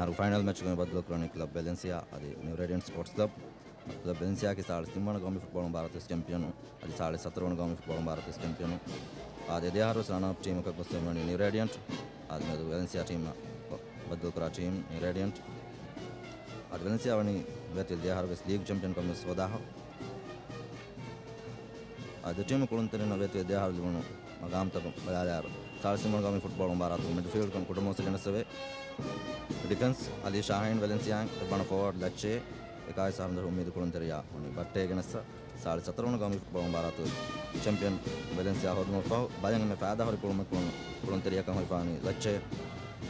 हार final match में बदलो करने क्लब वेलेंसिया अभी new Radiant Sports club Valencia की 3.5 गामी फुटबॉल भारत चैंपियन अभी 17.5 गामी फुटबॉल भारत चैंपियन आदि दे हारो साना टीम का गुस्से में न्यू रेडियंट आदि में वेलेंसिया टीम बदलो करा टीम न्यू रेडियंट आदि वेलेंसिया वनी वेतिल दे हारो लीग चैंपियन का मिस वदा हो आदि टीम कुलंतरे न वेतिल दे हारो लिबनो मगाम तक बयार 3.5 गामी फुटबॉल भारत मिडफील्ड का कुटुंबों से जनसवे डिफेंस अली शाहीन वेलेंसिया बण फॉरवर्ड लच्छे एकाय सामने उम्मीद कुलंतरिया उन्हें बट्टे गनस 17.5 गामी फुटबॉल भारत चैंपियन वेलेंसिया होद मोफा बायंग में फायदा हो कुलंतरिया का होफानी लच्छे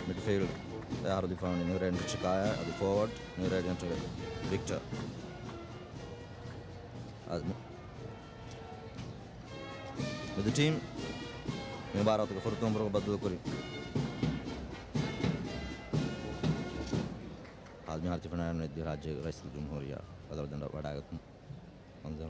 मिडफील्ड यार दिफानी न्यू रेडियंट शिकाया अभी forward new radiant victor with the team Bharat का फुर्तों पर बदल करी आदमी हाथी फनाया ने राज्य रईस जमहूरिया बदल दंडा बढ़ाया मंजर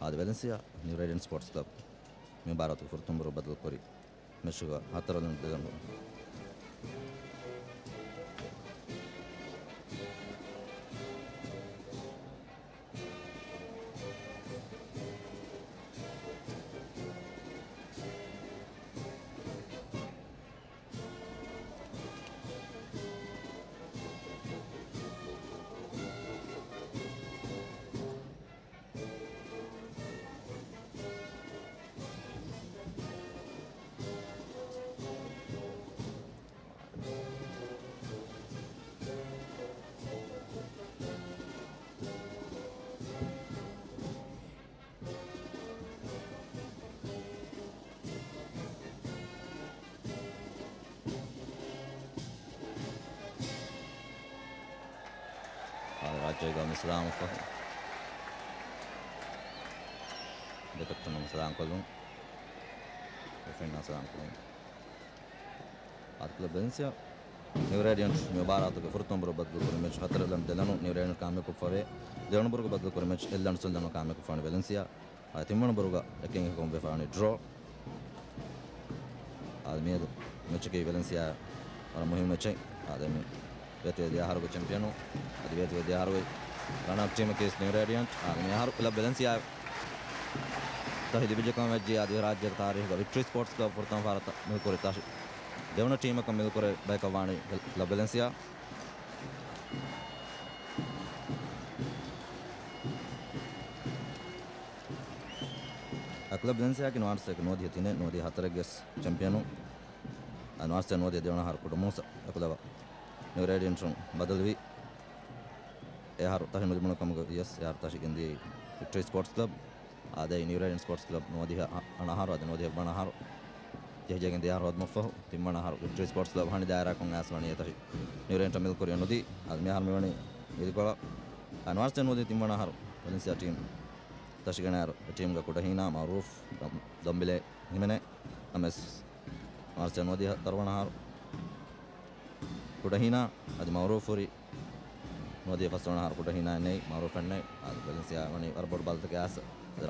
आदि Valencia new Radiant Sports club में भारत को फुर्तों पर बदल करी मैचुगा हाथर राज्य का मिसलाम को देखते हैं मिसलाम को लूँ फिर ना सलाम को लूँ आज क्लब वेलेंसिया न्यू रेडियंट में भारत के फुर्तों पर बदल कर मैच खतरे लन दिलानो न्यू रेडियंट काम में कुफावे देवनबुर्ग बदल कर मैच एल्डन सुल्तानो काम में कुफाने वेलेंसिया आज तिम्मनबुर्ग एकिंग को बेफाने ड्रॉ आदमी मैच के वेलेंसिया और मुहिम मैच आदमी वेते दे हारो चैंपियन आदि वेते दे हारो रनअप टीम के न्यू रेडियंट आदमी हारो क्लब वेलेंसिया तहिद विजय का मैच आदि राज्य तारीख विक्ट्री स्पोर्ट्स क्लब फुर्तों भारत मिलकर ताश देवना टीम का मिलकर बैकवाणी क्लब वेलेंसिया क्लब वेलेंसिया की नॉर्थ से नोदी तीन नोदी हाथरगेस चैंपियन नॉर्थ से नोदी देवना हार कुटुंबों से क्लब न्यू रेडियंट बदलवी यार ताश मुझे कम यस यार ताश गिंदी विक्ट्री स्पोर्ट्स क्लब आदे न्यू रेडियंट स्पोर्ट्स क्लब नोदी अनाहारो आदे नोदी बनाहारो जगह यार होद मुफ्फ तिम्मनाहारो विक्ट्री स्पोर्ट्स क्लब हानि दायरा को आस वाणी ताश न्यू रेडियंट मिलकर नोदी आदमी हार में वाणी ఇది కూడా नॉर्थ से नोदी तिम्मनाहारो वेलेंसिया टीम ताश गनारो टीम का कुटहीना मारूफ दम्बिले हिमने एमएस नॉर्थ से नोदी तरवनाहारो कुटहीना అది मारूफुरी नोदी फसवनाहारो कुटहीना नहीं मारूफ नहीं आज वेलेंसिया वाणी अरबोड बाल तक आस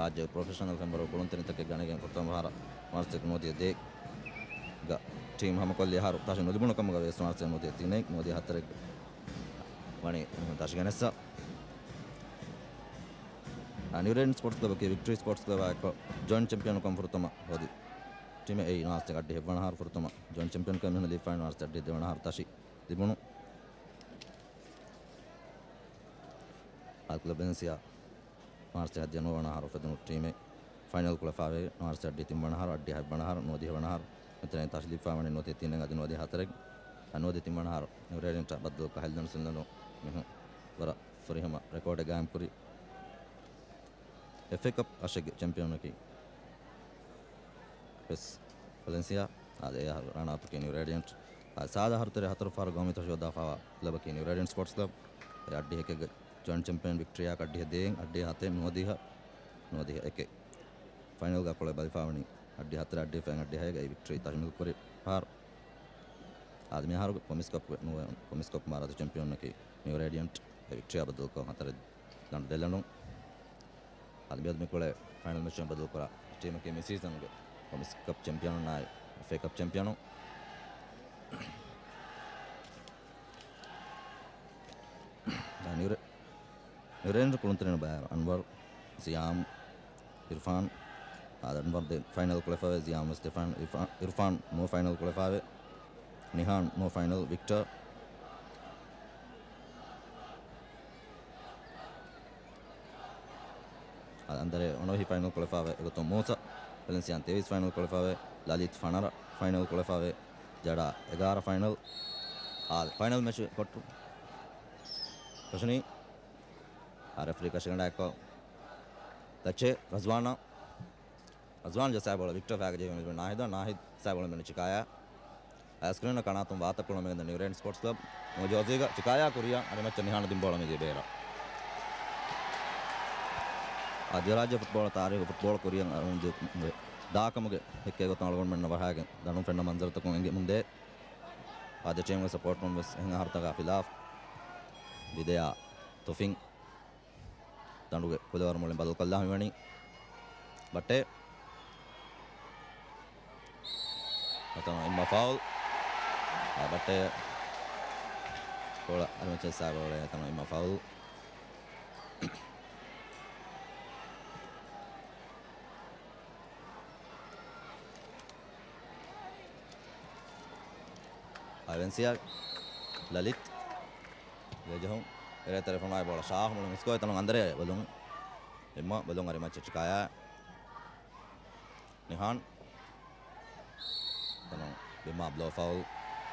राज्य प्रोफेशनल फेंबर कुलंतरी तक गणे कुर्तम हार नॉर्थ से नोदी दे टीम हम को हारो ताश नोदी बुण कम गवे नॉर्थ से नोदी तीन नोदी हतर वाणी ताश गनेसा न्यू रेडियंट स्पोर्ट्स क्लब के Victory Sports Club joint champion कम फुर्तम होदी टीम ए नॉर्थ से अड्डी हेवणहार फुर्तम जॉइंट चैंपियन कम हिन लिफाइन नॉर्थ से अड्डी देवणहार ताशी दिबुणु क्लब वेलेंसिया नॉर्थ से अध्ययन वणहार फदनु टीम फाइनल को फावे नॉर्थ से अड्डी तिम्मणहार अड्डी हेवणहार नोदी हेवणहार मित्र ताश लिफावणी नोदी तीन गदी नोदी हातरे नोदी तिम्मणहार न्यू रेडियंट बदल का हेल्दन सुंदनो वर फरिहम रिकॉर्ड गायम पुरी FA Cup ashig champion ki bes Valencia ade ya rana to New Radiant saada hartere hatar far gomit shoda fa club ki New Radiant Sports Club addi heke joint champion victory ya kaddi deeng addi hate nodiha eke final ga kole balfawni addi hatre addi fan addi hege victory tahmil kore par आदमी हार pomace cup मारा तो champion की new radiant victory बदल को हतर गंड देलनु आदमी को final match बदल करा टीम के मी सीजन के पोमिस कप चैंपियन ना FA cup champion New Radiant कुलंतरे बार अनवर जियाम इरफान अनवर दे फाइनल क्वालिफाई जियाम स्टेफान इरफान नो final qualify Nihan no final Victor andere ono hi final qualify egoto Mosa Valencia Tevis final qualify Lalit Fanara final qualify Jada 11 final final match kottu Kashani referee kashanda ekko tache Razwan jasa bola Victor fag je Nahid sa bola men chikaya screen काना तुम बात को में new Radiant Sports club मोजोजिगा चिकाया कुरिया अरे मैं चन्निहान दिंबोला में बेरा राज्य फुटबॉल तारे फुटबॉल कुरिया दाक मुगे हिक्के को तालगोन में नवहागे दनु फ्रेंड मंजर तक होंगे मुंदे आज टीम को सपोर्ट में बस हिंग हर तक खिलाफ विदया तोफिंग दनु के कुदवर मोले बदल कल्ला हिवणी बट्टे अतनो इम्मा फाउल बट्टे bola armace sa bola tano ima foul Valencia Lalit Lejahum era telepon ay bola Shah mulung isko tano andre balung imma balung armace chikaya Nihan tano bima blow foul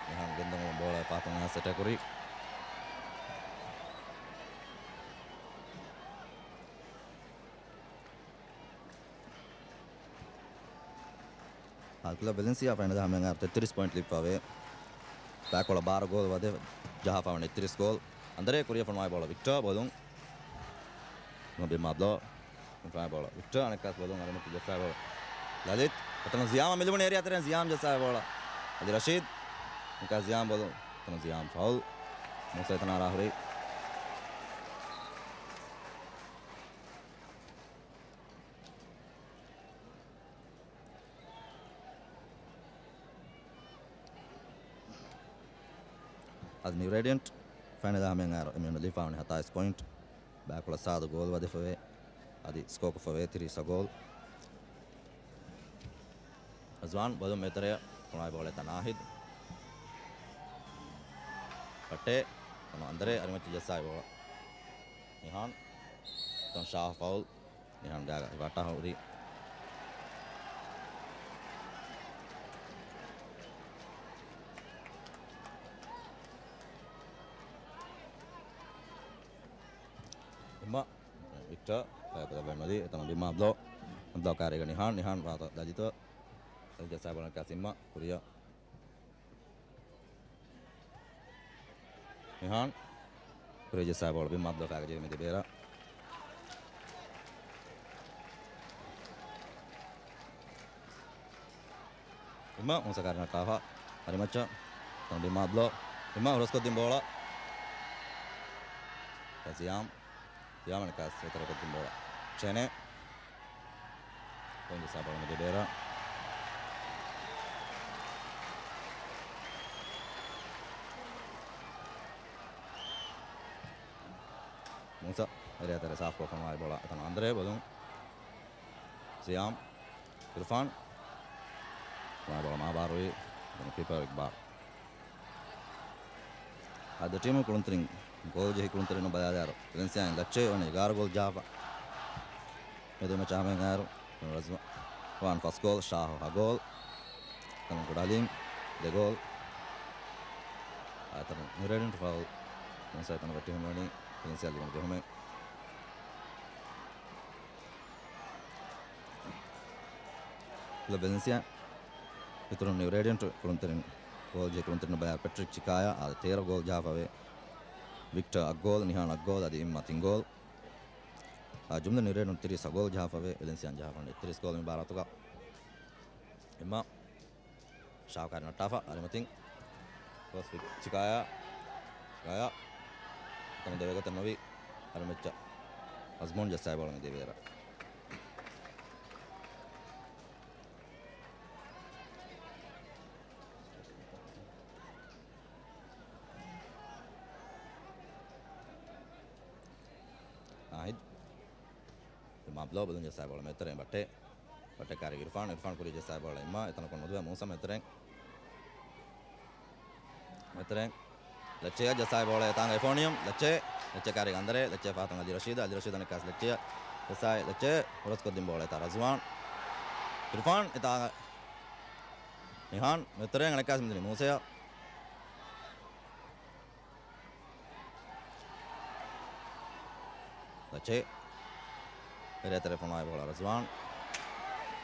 Nihan gendong bola patong set kuri Alcla Valencia finda hame 33 point lead pave back wala 12 goal wade jaha pavane 33 goal andre korea from my bola Victor bolung ngabe mablo from bola Victor anekas bolung arame jasa bola Lalit patana Ziam milbone area teren Ziam jasa bola adi Rashid anekas Ziam bolung patana Ziam foul musa itana rahuri As New Radiant finally hame ngaro emeno lifaune 27 point back wala saado goal wade fave adi score fave 3 sa goal Azwan bodum metere konai bola tanahid patte kono andere arimachi jasai bola Nihan ton Shah foul Nihan gaga wata hori Imma Victor pada Bernadi etana bima blow karega Nihan rata dajito jasa bola Kasimma Kuria Nihan Kuria jasa bola bima blow kaga me debera Imma unsa karena kaha arimacha tan bima blow Imma urusko dim bola Kasiam Diamond kas setelah ketemu bola Cene Ponde sa bola Medebera Musa area tere saaf ko formai bola atan Andre bolung Siam Irfan formai bola Mabarui dan keeper Iqbal ada tim kulunting goal je kuluntere no bada dar Valencia lacche one 11 goal java medo me chame ngaro razwa one first goal Shah ha goal tan godalim de goal atan New foul non sai tan batti homani Valencia ligon de home Club Valencia Itron New Radiant Kolonterin gol je Kolonterin bayar Patrick Chikaya ad 13 gol jafave Victor Aggol Nihan Aggol adi Immatin gol jumla New Radiant 30 gol jafave Valencia jafane 30 gol mubaratuga imma Shawkar Natafa Arimatin gol Chikaya Chikaya tama devegata novi Arimecha Azmon jasai bola me devera Mablo belum jasai bola meter yang batte kari Irfan kuri jasai bola imma etana kon modua Musa meter Lecce jasai bola tanga Efonium Lecce kari andere Lecce fatang Ali Rashid nekas Lecce jasai Lecce urus kodim bola ta Razwan Irfan eta Nihan meter yang nekas mendini Musa Lecce Era telefono ai bola Razwan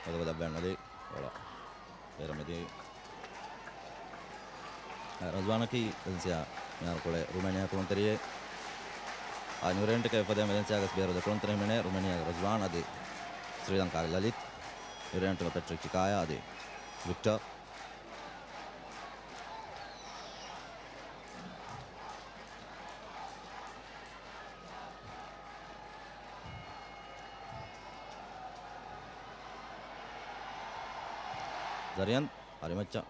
Vado da bene lì bola era medi Razwan ki Valencia यार कोले Romania कोलंतरिये न्यूरेंट के पदे Valencia gas bero de कोलंतरे में Romania Razwan adi Sri Lanka Lalith न्यूरेंट में Patrick Chikaya adi Victor Zarian Arimacha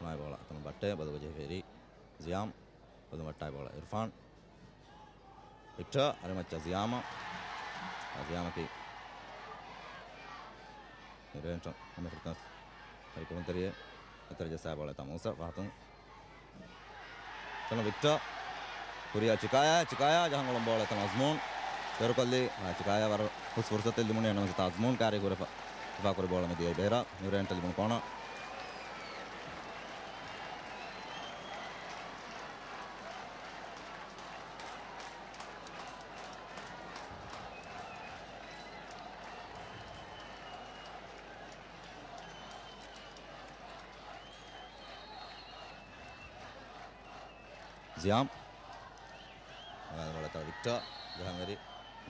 naik bola teman batte baru aja Ferry Ziam baru batte bola Irfan Victor Arimacha Ziama ki Rento kami terus dari komentar ya terjadi saya bola tamu Musa Fatung teman Victor Kuria Chikaya jangan ngolong bola teman Azmon baru kali Chikaya baru fursa telimune nama si Azmon kari gue Fakor bola में दिया बेरा न्यूरेंट लिबन कोना Ziam bola ta Victor Jahangari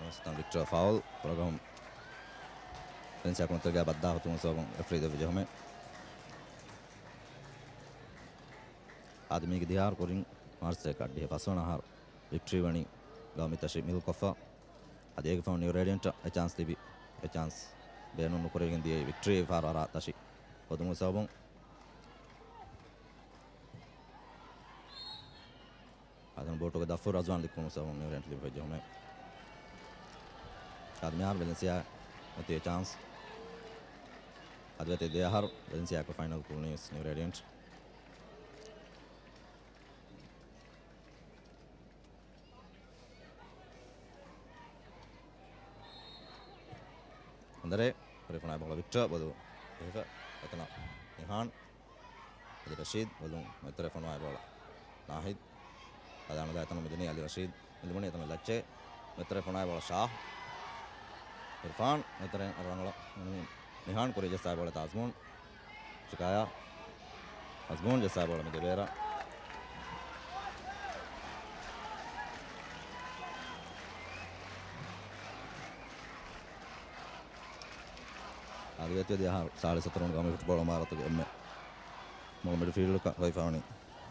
नमस्ते Victor foul program Valencia contra gaya badda ho tum सब referee दे वजह में आदमी के दियार कोरिंग मार्च से काट दिया पासों नहार विक्ट्री वनी गामिता शिप मिल कफ़ा आदि एक found new radiant a chance बेनो नुकरेगन दिए विक्ट्री फार आरा ताशी हो तुम सबों आदम बोटो के दाफुर Razwan लिखूं सबों न्यू रेडियंट लिख वजह में आदमी यार Valencia मते chance Advete de Ahar, Valencia को फाइनल कुलने न्यू रेडियंट अंदरे परिफना बोला Victor बोलो इतना निहान Ali Rashid बोलूं मैं परिफना बोला नाहिद अदान दा इतना मुझे नहीं Ali Rashid मुझे नहीं इतना Lecce मैं परिफना बोला शाह Irfan मैं तरह अरंगला Nihan kuri jasai bola Azmon Chikaya Azmon jasai bola में बेरा आगे तो दिया 17.5 रन का में फुटबॉल मारा तो में मोल मिडफील्ड का कोई फाउनी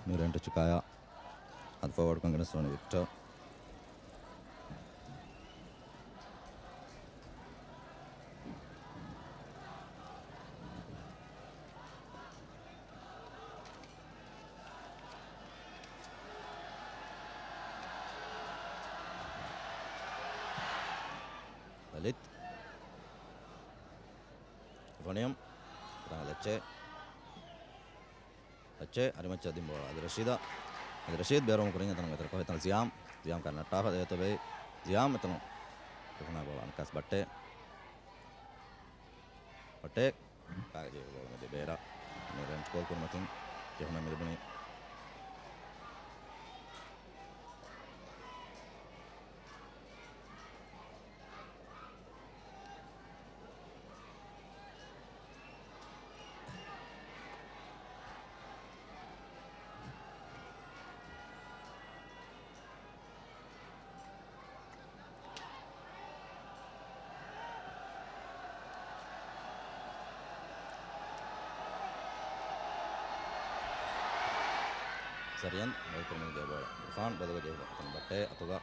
न्यूरेंट Chikaya ad forward कंगनस्टोन Victor Lalit Vaniam tengah Lecce Arimacha dim bola Ali Rashid biar orang kuringnya tengah meter kau tengah Ziam karena tafa dia tu baik Ziam tengah kena bola angkas batte kaya je bola में बेरा मेरे score को मतिन जो हमें मेरे बने Sarian welcome dia bola Irfan badaga dia akan batte atuga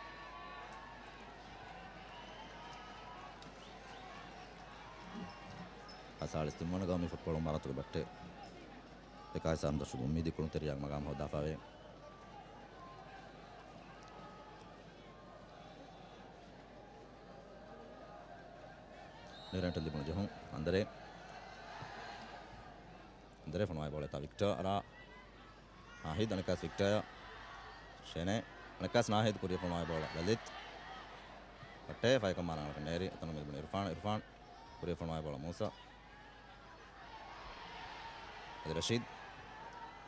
asal istimana gami football maratu batte dekai sam da shubu midi kulun teriak magam ho dafawe Nerente libun jahon andere fanwai bola ta Victor ara Nahid anakas Victor Shene anakas Nahid kuriya fanwai bola Lalit batte fai kamana neri atanu milbun Irfan kuriya fanwai bola Musa Adi Rashid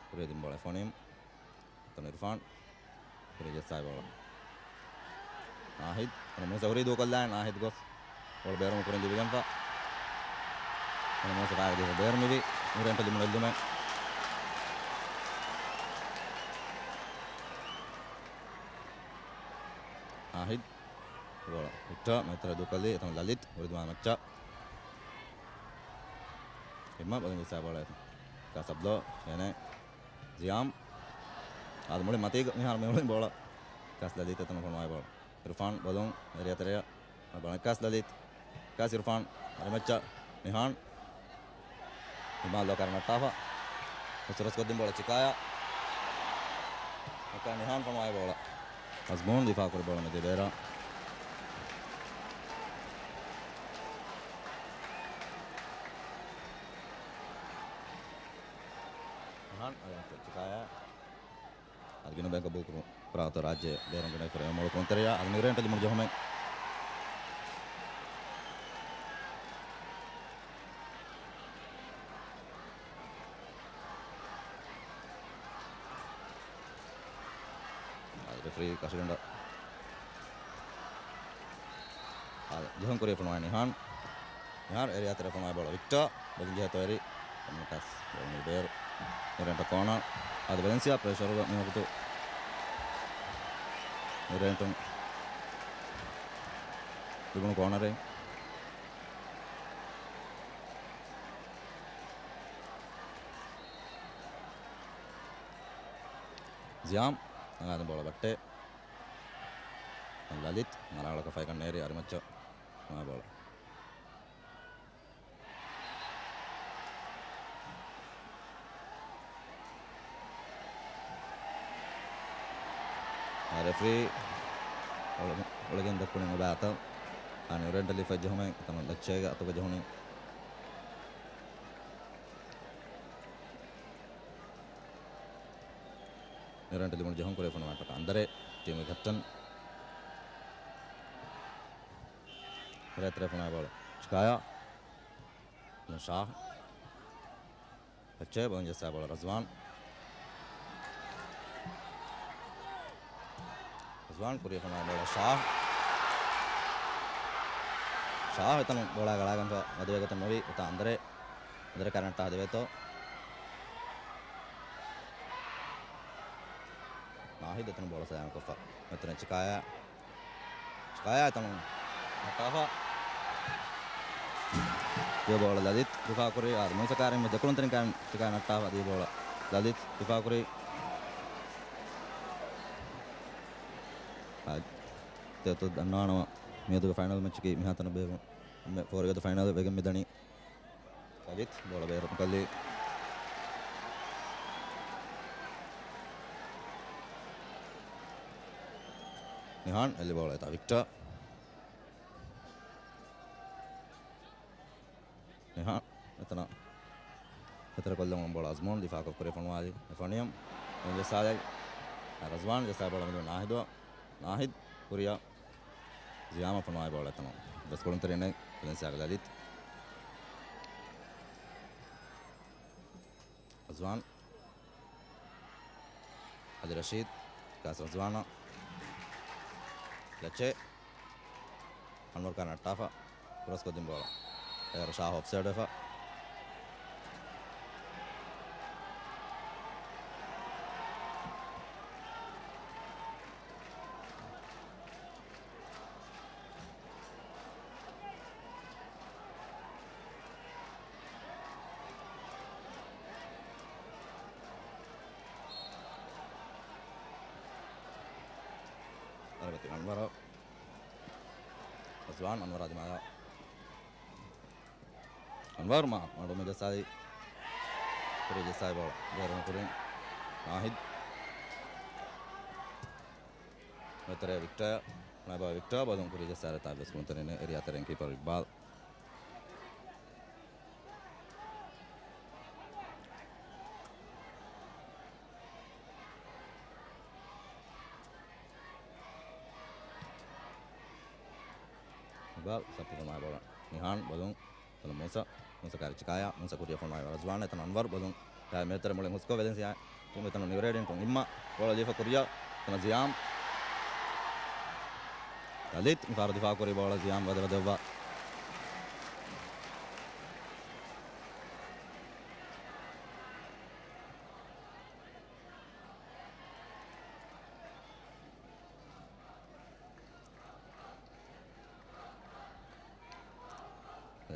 kuriya din bola Fonim atanu Irfan kuriya jessai bola Nahid atanu Musa kuriya do kallan Nahid gos bola berum kuriya divigan pa atanu Musa fai di berum mivi Nerente libun illume Nahid bola Victor metra dua kali atau Lalit Uridwan Macca Imam bagian jasa bola itu Kasablo Shene Ziam ada mulai mati nihar mulai bola Kas Lalit atau pemain bola Irfan balong dari area bola Kas Lalit Kas Irfan ada Macca Nihan Imam lo karena tafa terus kodim bola Cikaya maka Nihan pemain bola Azmon difa kore bola med Debera Nihan ada Cikaya Argino Bank buku prato Raje Deran guna kore molo konteria al Nerente limur johome referee kasih ganda Johan Korea pemain Nihan area tere pemain bola Victor bagi jatuh eri komunitas bola Milber Nerente kona ada Valencia pressure juga nih waktu Nerente dibunuh kona deh Ziam ada bola batte Lalit Marala ka faikan neri Arimacho bola referee oleh yang dakun yang battle ane Nerente li fajjo home taman lachega atau fajjo hone Nerente li mon johon kore fona mata andere tim captain Retre fona bola Cikaya Shah Pace bang jasa bola Razwan kore fona bola Shah itu bola galagan pa madwe gata novi uta andere karena ta dewe to Nahid itu bola sayang kofa metra Cikaya itu Matafa dia bola Lalit difa kore ar mo sekarang me jakulun tren kan Cikaya Matafa dia bola Lalit difa kore itu danana medu final match ki mihatana be for the final begam medani Lalit bola beru kali Nihan eli bola eta Victor Nihan etana Petra kollong bola Azmon difa kore fanwali Faniam jasa Razwan jasa bola med Nahid Korea Ziama fanwai bola etana bas kolon terene Valencia Lalit Azwan Adi Rashid Kas Razwana Lache Anwar Khan Tafa cross kodim bola Shah offside fa Berarti Anwar Azwan Anwar di mana Anwar malu menjadi kuri jasai bola baru kuring Nahid Metere Victor Naiba Victor balon kuri jasai tabes sementara ini area tereng keeper Iqbal Iqbal satu pemain bola Nihan balon Tanam Musa kari Cikaya Musa kuria pemain bola Azwan itu Anwar balon ya metere mulai Musko Valencia tim itu Nuredin tong Imma bola Liva kuria Tanam Ziam Dalit Infardi Fakuri bola Ziam Vada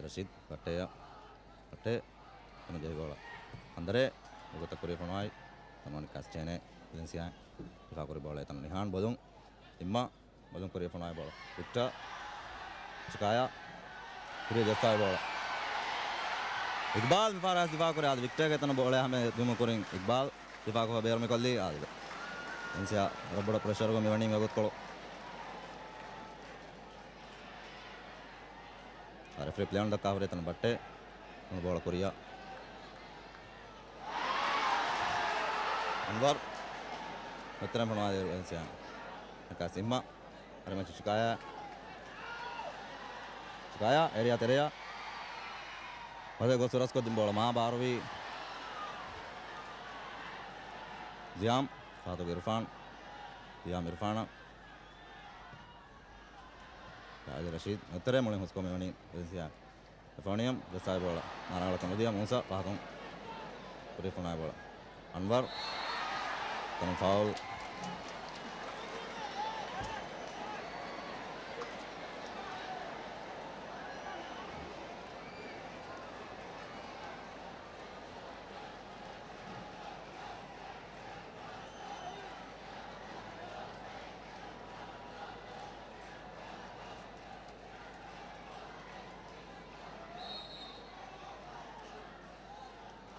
Rashid Batte menjadi bola Andre Uga takuri pemain Tanam Kascene Valencia Fakuri bola Tanam Nihan balon Imma balon kuria pemain bola Victor Cikaya kuria jasai bola Iqbal Faras difa करे आज wicket के तना बोले हमें दिमो करें इकबाल दिफा को बेर में कर ली आज इनसे रबड़ा प्रेशर को मिलनी में गुत करो अरे फ्री प्लेयर दक्का हो रहे तना बट्टे उन बोला कोरिया अनवर उतरे बनवा दे इनसे कासिम्मा अरे मैं चुकाया एरिया तेरिया Pada Gosuras ko dimbola ma Barwi Ziam Fato Irfan Ziam Irfana Raja Rashid Ntere mulai musko meoni Rizia Irfanium Jasai bola Narala Kamadia Musa Fato Irfana bola Anwar Tanam foul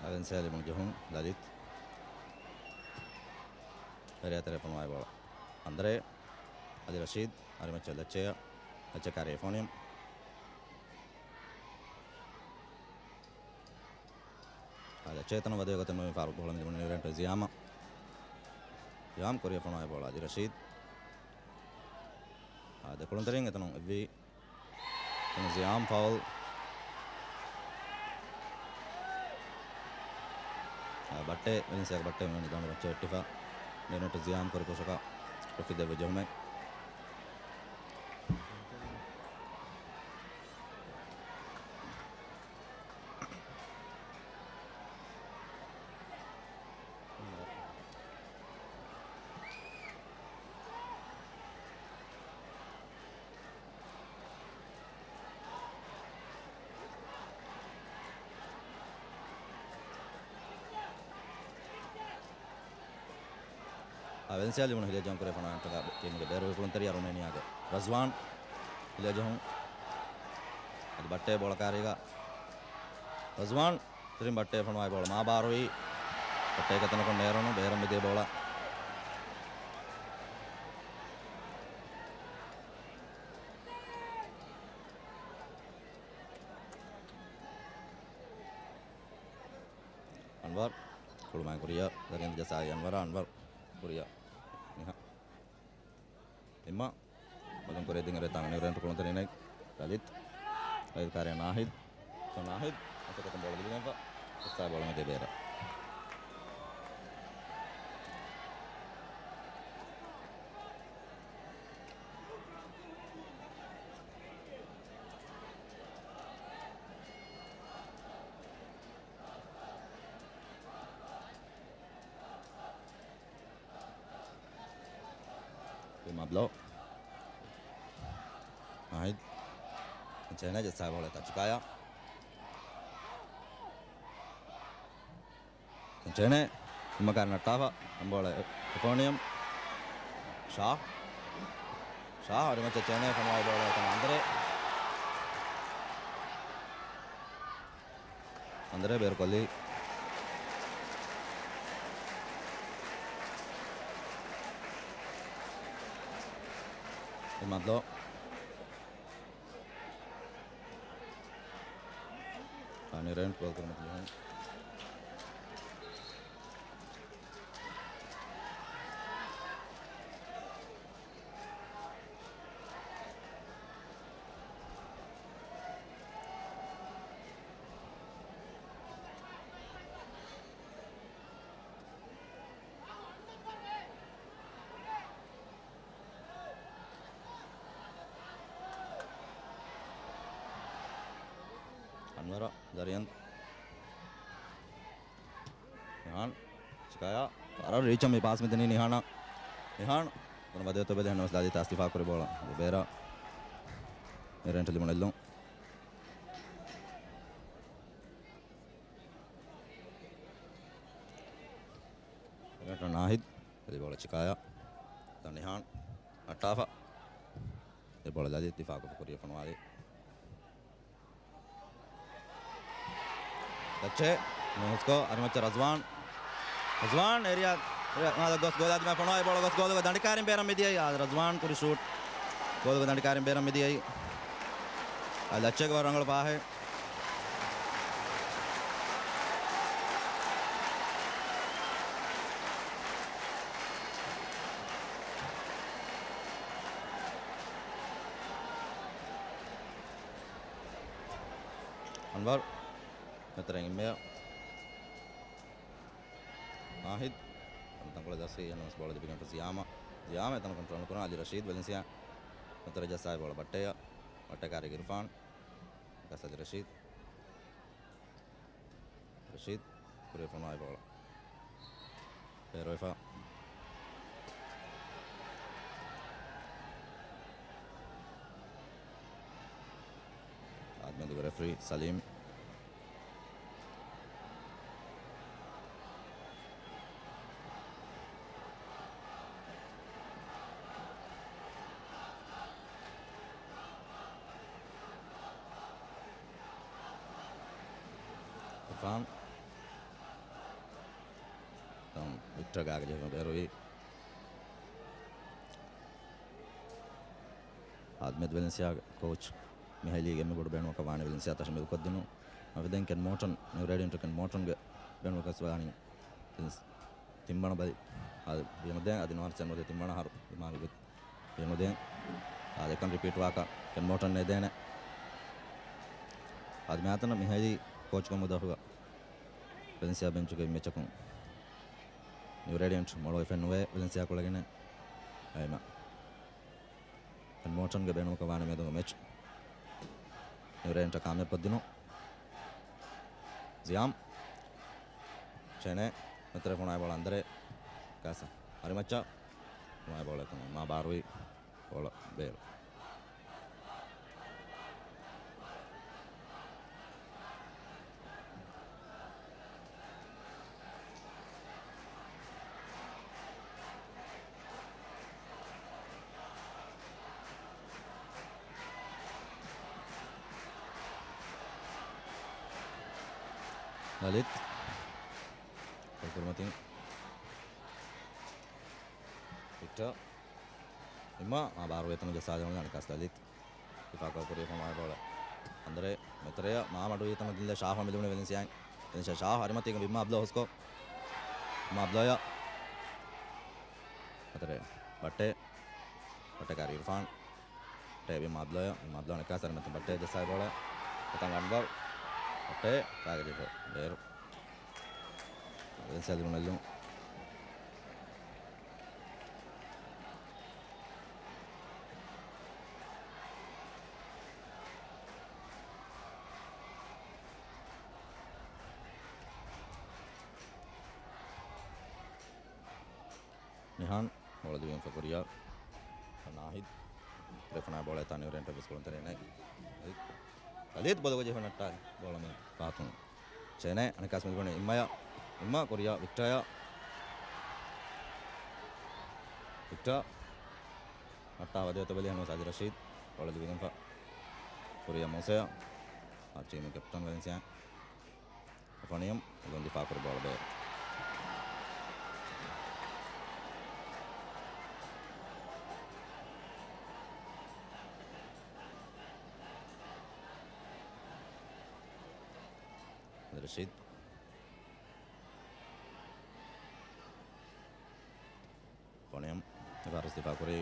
Valencia di Monjahun Dalit area tere pemain bola Andre Adi Rashid Ari macam Lecce kari Efonium Lecce tanah wadai kata nama Faruk bola menjadi Nurento Ziam Korea pemain bola Adi Rashid ada kolontaring itu nong Evi Ziam foul Batte Valencia Batte menjadi dalam rancangan Tifa Nurento Ziam Korea kosa Profi Dewa Jomai Valencia li muna hilajang kore fana antara tim ke beru volunteer Romania ke Razwan hilajang adi batte bola kariga Razwan trim batte fana bola ma barui batte katana kon nerono beram mide bola Anwar kalau main Korea dari yang jasa Anwar Korea Imma balon Korea dengan retang Nurento kolontaring naik Dalit Dalit karya Nahid Nahid masuk ke bola dulu nampak selesai bola mede bera Mablo Nahid China jasai bola tak Cikaya China Imma karena Tafa bola Efonium Shah Shah hari macam Chennai pemain bola itu Andre Berkolli Imadlo Ani Rent ball करने के लिए Anwar Darian Nihan Chikaya Para reach में पास में नहीं निहाना निहान उन बदे तो बदे हनोस दादी तास्तीफा करे बोला बेरा मेरे इंटरव्यू में लूँ मेरा नाहिद ये बोला चिकाया तो निहान अट्ठाफा ये बोला दादी इत्तिफाक को करिए फनवाले अच्छे उसको अरमच्चा रज़वान एरिया ना गस गोदाद में फनवाए बोला गस गोदाद दंडिकारिम बेरम में दिया यार रज़वान पूरी शूट गोदाद दंडिकारिम बेरम में दिया आज अच्छे को रंगल पा है Anwar Metereng email Ahid tentang bola dasar yang bola diberikan ke Ziyama tentang kontrol kurang Ali Rashid Valencia meter jasa bola Batteya kari Irfan kasih Ali Rashid pure pemain bola Peroifa admin di referee Salim Irfan dan Victor Gagli Beroi Admed Valencia coach Mihaili game good beno Cavani Valencia tashmil kodinu aviden Ken Morton new ready into Ken Morton beno kaswani timbana badi ad bemode adinwar chanode timbana haru imami bit bemode ad ekan repeat waka Ken Morton ne dene ad matana Mihaili coach ko mudahuga Valencia bench ko mechakun new ready into modo fenwe Valencia ko lagene ayma Ken Morton ge beno Cavani me do match Nurenta kame poddino Ziam Chene metere fonai bola andere kasa hari macca fonai bola itu ma barui bola bel Lalit Hormati Victor Imma baru itu jasa jangan kas Lalit Ifaka puri pemain bola Andre metereya madu itu dille Shah में दुने Valencia Shah Hormati के Imma abla उसको Imma abla ya metere Batte kari Irfan Imma abla ne kas में Batte jasa bola Tentang Anwar Batte kagak gitu ber Valencia di Ronaldo Nihan bola diberikan ke Korea Nahid refana bola itu nih renta bos kolonter ini Khalid bola gajah fana tar bola में पातों चेन्नई अनेकास में बने इम्मा Korea Victor Matta wadeo tabeli hanu Saadi Rashid bola divigan fa Korea Mosea tim captain Valencia Fanium don difaa kuri bola be Rashid Fanium harus difaa kuri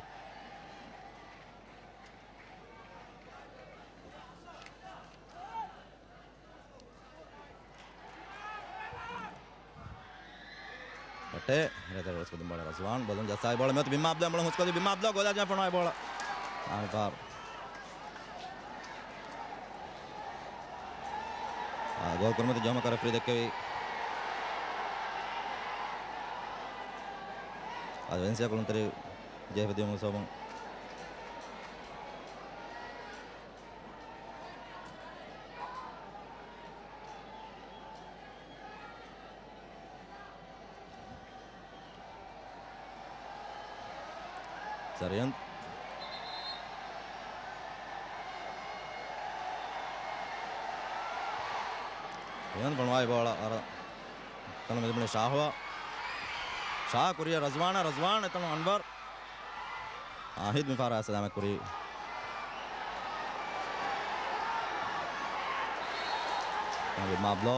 Bate mereka terus ke bola Razwan bolong jasa bola met Bima Abdullah bolong husko Bima Abdullah gol aja pernah bola Alvar gol kurma jama kara free dekke Valencia kolon teri je video musobang Sarian Sarian बनवाई bola और तनो में बने शाह हुआ शाह कुरिया रजवान तनो अनवर आहिद में फारा सलाम कुरी अभी माबलो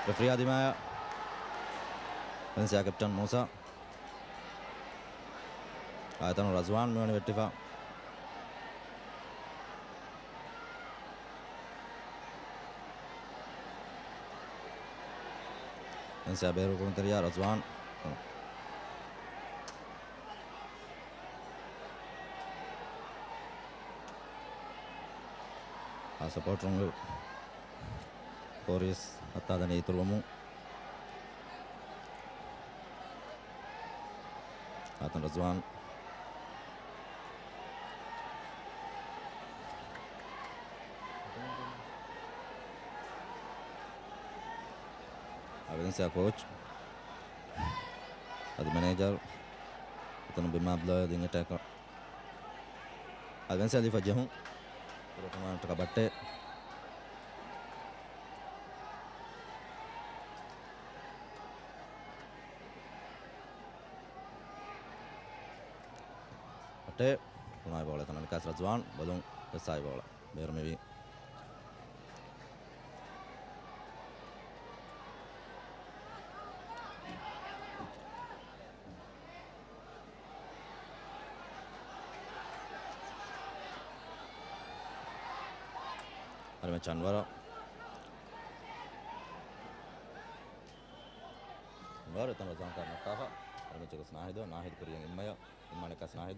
रेफरी दिमाया Valencia captain Musa tano Razwan में वेटिफा Valencia beru con teria Razwan support rong Boris atta dani turwamu atan Razwan Valencia coach adi manager atan Bima Abdullah dinge attacker Valencia di fajahu pura pemain taka batte batte pemain bola tanan kas Razwan balong sai bola ber mevi Chanwara Anwar itu Razwan karena taha ada macam Nahid Korea Imaya Imane kas Nahid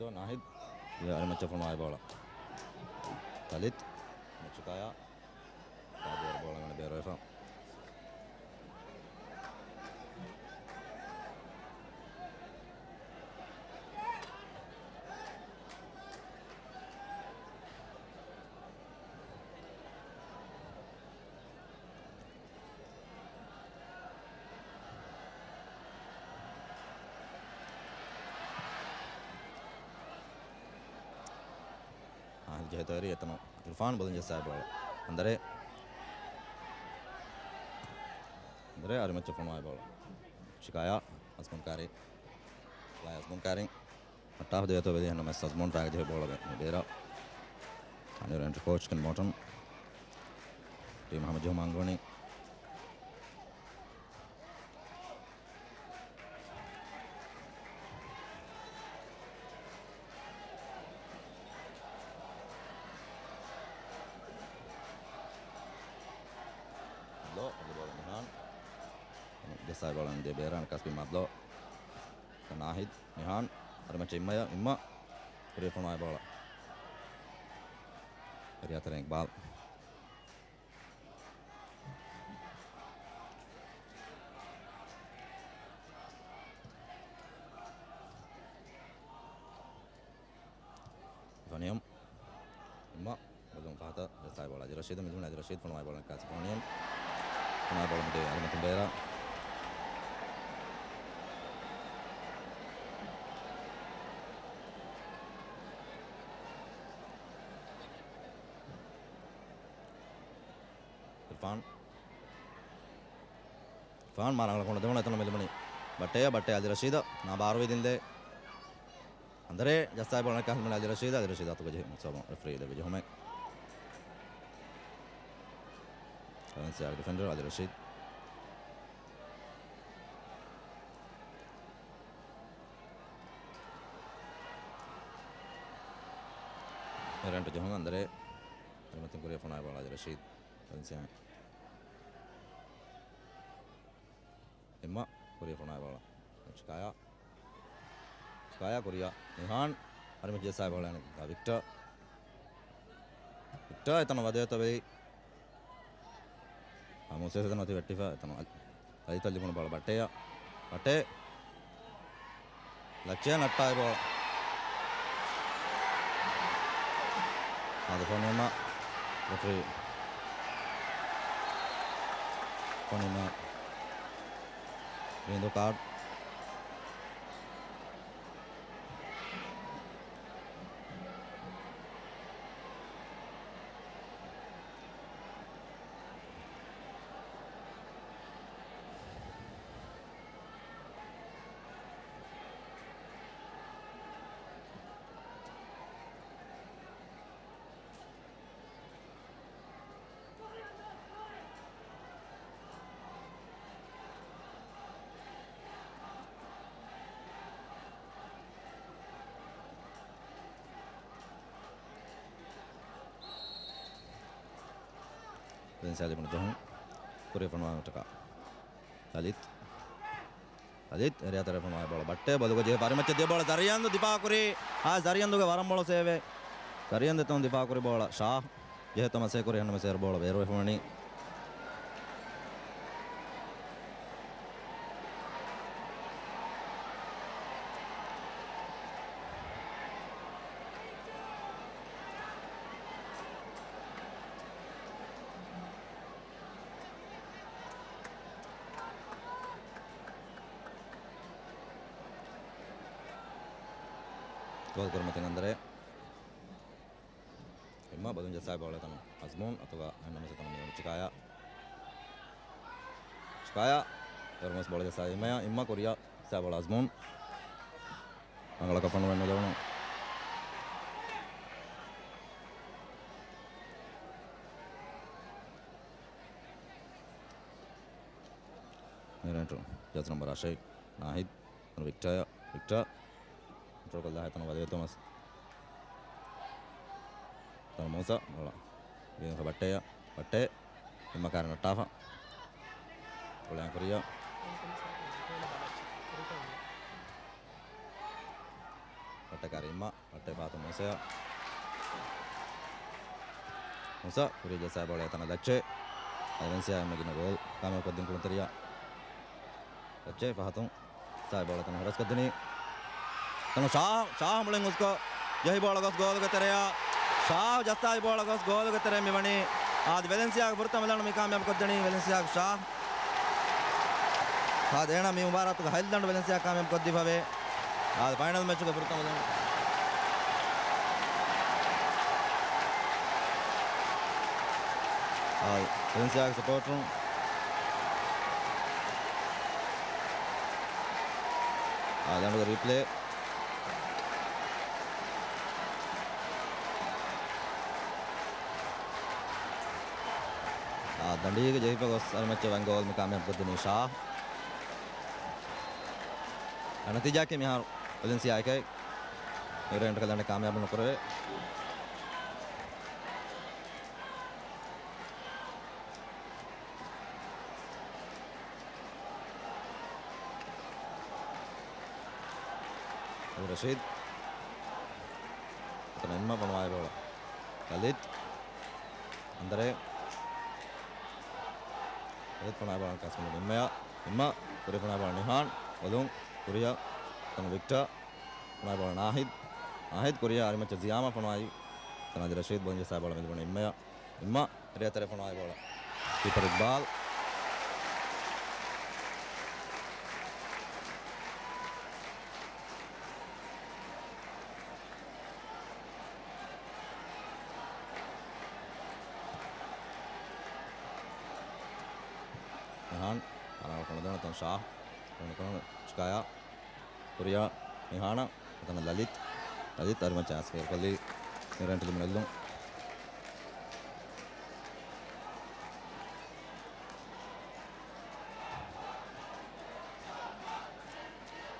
ya ada macam forma bola Khalid macam kaya ada bola mana biar Rafa Jahitari atau Irfan boleh jasa bola Andre ada macam forma bola Shikaya Asman Kari Asman Kari Atau dia tu beri nama Asman Kari je bola bera Ane orang coach kan Morton tim Muhammad Johor Manggoni jasa bola dia beran kas Bima Abdullah Nahid Nihan ada macam Imma beri forma bola dari atas Iqbal Fanium Imma belum fahta jasa bola Rashid forma bola kas Fanium forma bola dia ada macam beran ಫಾನ್ ಮಾರಾಂಗಳ ದೇವಣ ಎತ್ತನ ಮೆಲ್ಮಣಿ ಬಟ್ಟೆ ಅದಿ ರಶೀದ ನಾ ಬಾರುವಿದಿಂದೆ ಅಂದರೆ ಜಸ್ತಾಯ್ ಬಾಳ ಕಾಲ್ಮಣ ಅದಿ ರಶೀದ ಅತು ಗಜೆ ಮುಸಮ ರೆಫ್ರಿ ಇದೆ ಗಜೆ ಹೊಮೆ Valencia defender ಅದಿ ರಶೀದ್ ರಂಟು ಜಹಂಗ ಅಂದರೆ ಮತ್ತೆ ಕೊರಿಯಾ ಫೋನ್ ಆಯ್ಬಾಳ ಅದಿ Rashid Valencia Emma Korea phone ayabala Skaya Korea Nihan harima jesa ayabala ne Victor etana wadeta ve Moses etana ati vettifa etana aitalli mun bala batte lakshya natta ayabala adu phone Emma referee phone Emma Window card Valencia di Jahun Korea phone ayutaka Alit area ತರ phone ayabala batte baluga je parimacha de bola Zariyandu dipakuri Zariyandu ge varam bola save Zariyandu ton dipakuri bola Shah je tama se Korea hanma ser bola vero phone Gol kormatenandare Emma badun jasa bola tanu Azmoun ಅಥವಾ ನಮ್ಮ ತನು Chikaya Termas bola jasa Emma Korea sa bola Azmoun Angala kapan wenno dawno Nerentro jasa number Ashai Nahid Victor Control करता है तो नवाज़ Thomas तो Musa बोला ये तो बट्टे इम्मा कारण टाफा बोले यहाँ करिया बट्टे कार इम्मा बट्टे बात Musa करिया जैसा बोले तना लच्चे Valencia megina gol kami ko din kulunteriya लच्चे फातों Sai बोला तना हरस कर देनी तनु शाह मुलेंगे उसको यही बॉल गोल के तेरे शाह जस्ता ही बॉल गोल के तेरे मिवनी आज वेलेंसिया के बुरता मिलन में कामयाब कर देनी वेलेंसिया के शाह आज एना मी मुबारक तो हाइलैंड वेलेंसिया कामयाब कर दी भावे आज फाइनल मैच के बुरता मिलन आज वेलेंसिया के सपोर्टर आज हम लोग रिप्ले दंडी के जही पर सर में चवन गोल में कामयाब कर देनी शाह नतीजा के यहाँ वेलेंसिया के रेंट का कामयाब न करे रशीद इतना बनवाए बोला ललित अंदरे Lihat penabalan kasih Emma Korea penabalan Nihan Badung Korea Tanu Victor penabalan Nahid Korea hari macam Ziyama penawai Tanu Rashid bonja saya bola menyebutnya Emma Ria tere penawai bola Keeper Iqbal Nihan arang kono tan Shah kono Chikaya Korea Nihana tan Lalit arima chance kali Nirantili Mellu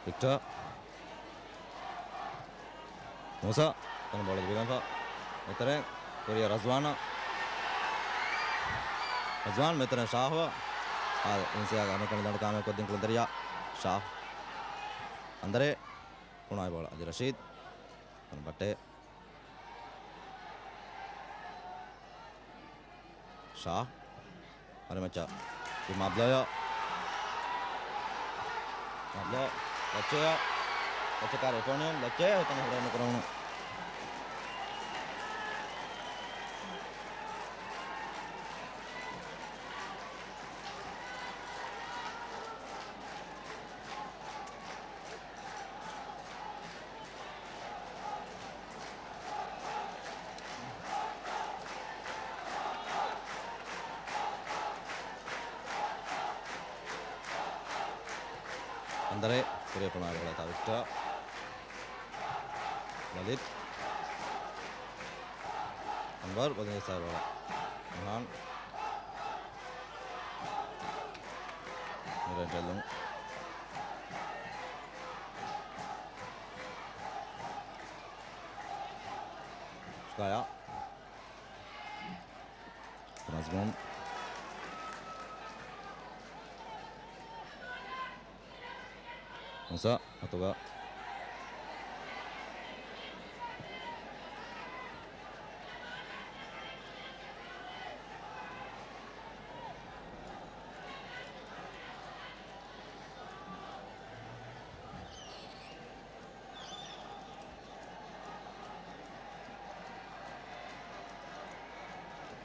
Victor Musa tan bola dibilang Metere Korea Razwan metere Shah इनसे आगे कमी लड़का में को दिन को दरिया शाह अंदरे पुनाई बोला अजी रशीद बट्टे शाह अरे मचा माबला लच्चे कार्य फोने लच्चे होता है हमारे नौकरों अंदरे पूरे पुनाई बोला था विक्टर ललित अंबर बदले साहब बोला निहान मेरा चलूं Skaya Razvan Musa atau enggak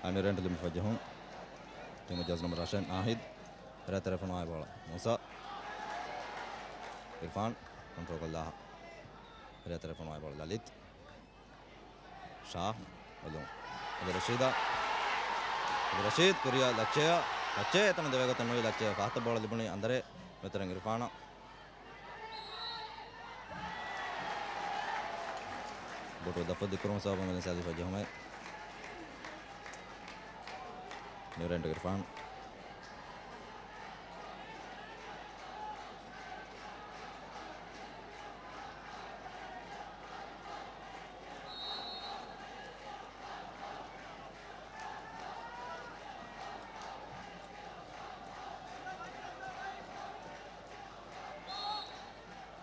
Amiran dalam fajahun tim Jazz nomor Rashan Ahid ada telefon ayah bola Musa Irfan kontrol kalah ada telefon ayah bola Lalit Shah belum ada Rashid Korea Lacce tanah dewa kata noi Lacce fahta bola dibuni andare veteran Irfan bodoh dapat dikurung sahab mengenai sali fajahun Nurend Irfan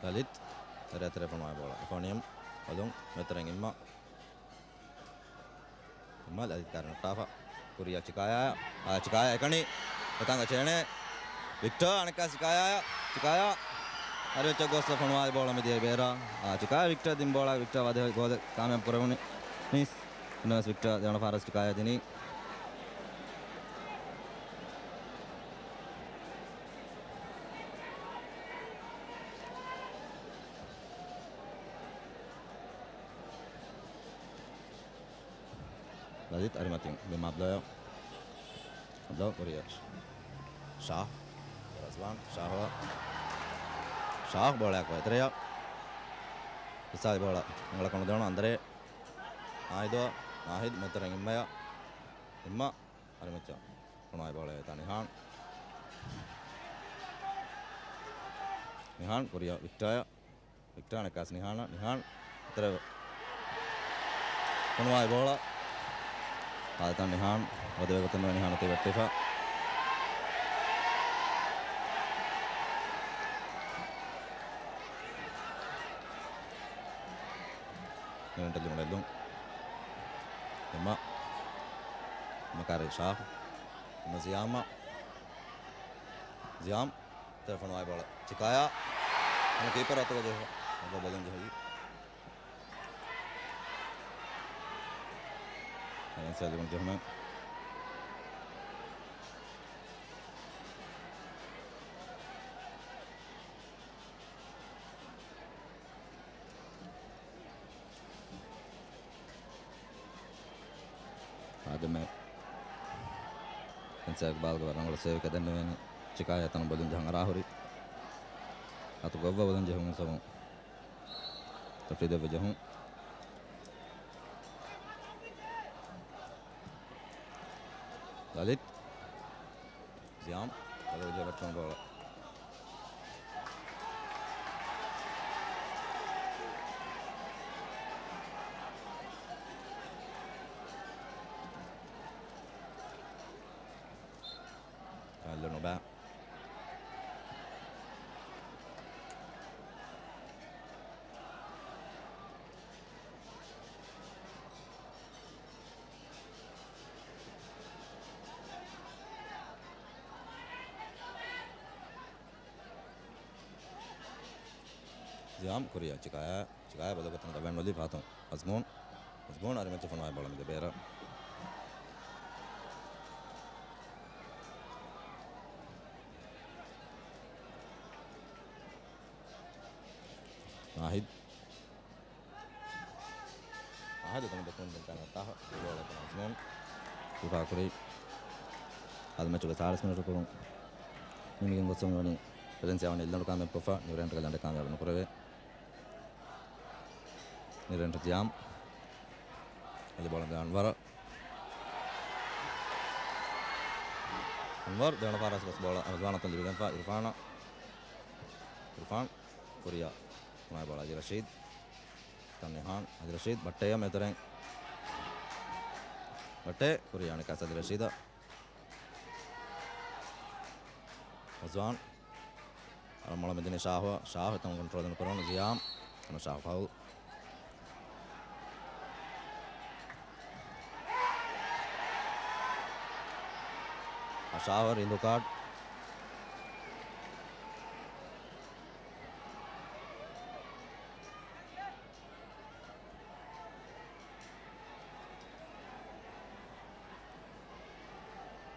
Lalit ada telepon bola Irfanium Alung veteran Imma Lalit karena Tafa Korea Chikaya ekani datang ke sini Victor aneka Chikaya ada cakap soal formal bola media bera Chikaya Victor tim bola Victor wadah gol kami perlu nih Nas Victor jangan faras Chikaya ini Lalit ada mati Mabla Korea Shah Razwan Shah bola aku itu ya bisa bola ngelakukan doang andre Ahid metereng Imma ada macam punai bola itu Nihan Korea Victor nekas Nihan terus punai bola Altan Nihan, wadah ketemu Nihan atau Vertiva. Ini terjun melung. Makari Shah, Ziam, telepon wai bola. Chikaya, ini keeper atau apa? Apa bagian jauh? Yang saya lihat jauh ada yang saya kebal ke orang kalau saya kata ini Cikaya tan balun jang rahuri atau gobba balun jahung sama tafida bajahung Lalit Ziam kalau jabat kan bola kalau no ba Ziam Korea Cikaya baru ketemu kawan Noli Fatung Azmun ada macam mana bola ni bera Nahid itu kan betul tentang tahu bola tu Azmun Tufa Korea ada macam kita harus menurut kurung ini mungkin gosong ni presensi awal ni lalu kami profa ni orang terkadang kami awal nukurwe ni orang terjam ada bola dengan Anwar dengan Faras bos bola Azwan atau lebih kan Irfan Korea main bola Haji Rashid Tannihan Haji Rashid Batte ya metereng Batte Korea ni kasih Haji Rashid Azwan malam ini Shah itu kontrol dan koron Ziam karena Shah foul Shah yellow card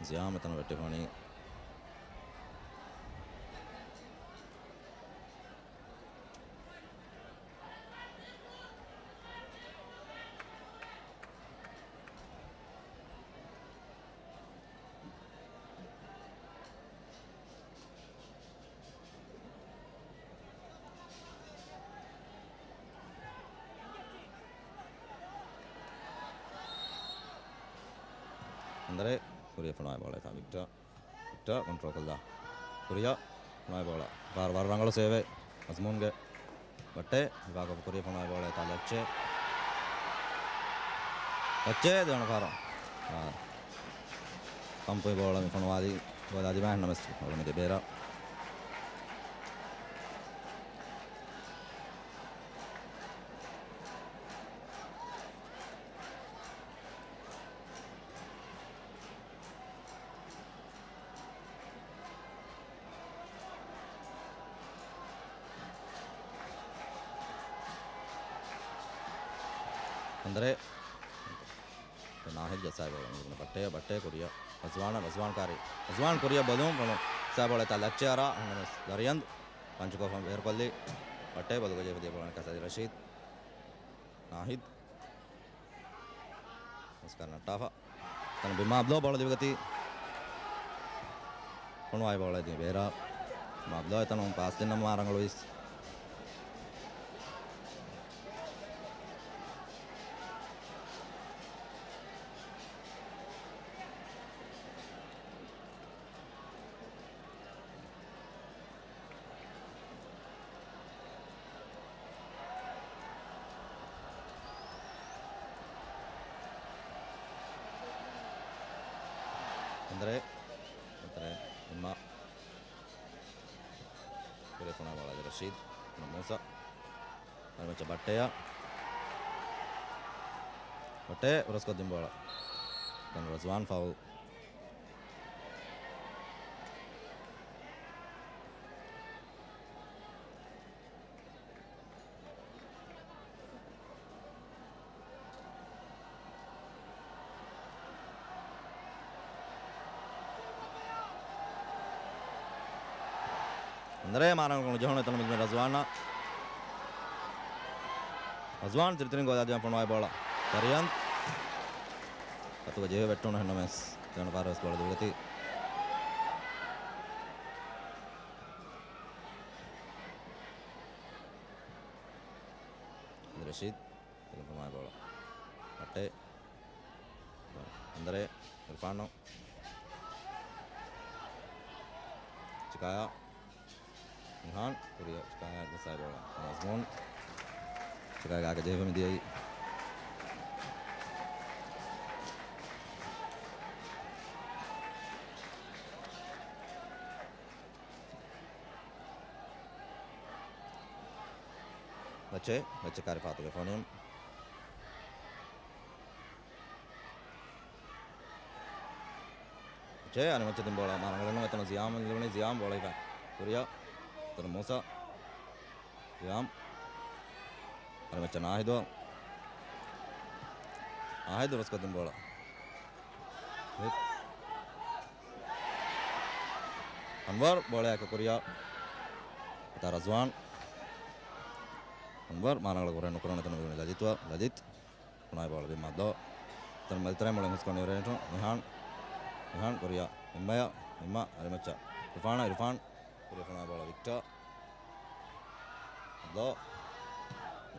Ziam itu betul fani Andre Korea pernah bola itu Victor kontrol kelah Korea pernah bola var rangalo save Azmun ke Batte Bago Korea pernah bola itu Lecce dengan var kampu bola mi pernah bola di mana mas bola mi debera Andre Nahid jasa bola Batte Korea Azwan kari Azwan Korea balum saya bola itu Lecce ara Darian Panchuko from Erkolli Batte balu kerja dia bola kasih Rashid Nahid sekarang Tafa kan Mablo bola dibagati Konwai bola di bera Mablo itu pas din nama orang Luis Andre Imma Korea pernah bola Haji Rashid Musa ada macam Batte terus kodim bola dan Razwan foul Andre marang kalau jauh itu namanya Razwan ceritakan gol aja pernah bola Darian atau jauh betul namanya jangan paras bola berarti Rashid taking my ball. Atte Andre Irfano Chikaya Nihan Korea Chikaya the side ball. Osman Chikaya आगे जेब में दिया Lecce caricato che fanno Lecce hanno messo in bola ma non mettono Ziam bola ikan Korea terus Musa Ziam hanno messo Nahido उसको दिन बोला अनवर बोले के Korea Razwan Anwar मारने लगा नुकराने तो नहीं लजित पुनाई बॉल भी मार दो तर मिलते हैं मुझे उसको नहीं रहे तो निहान कोरिया इम्मा अरे मच्चा इरफान कोरिया पुनाई बॉल विक्टर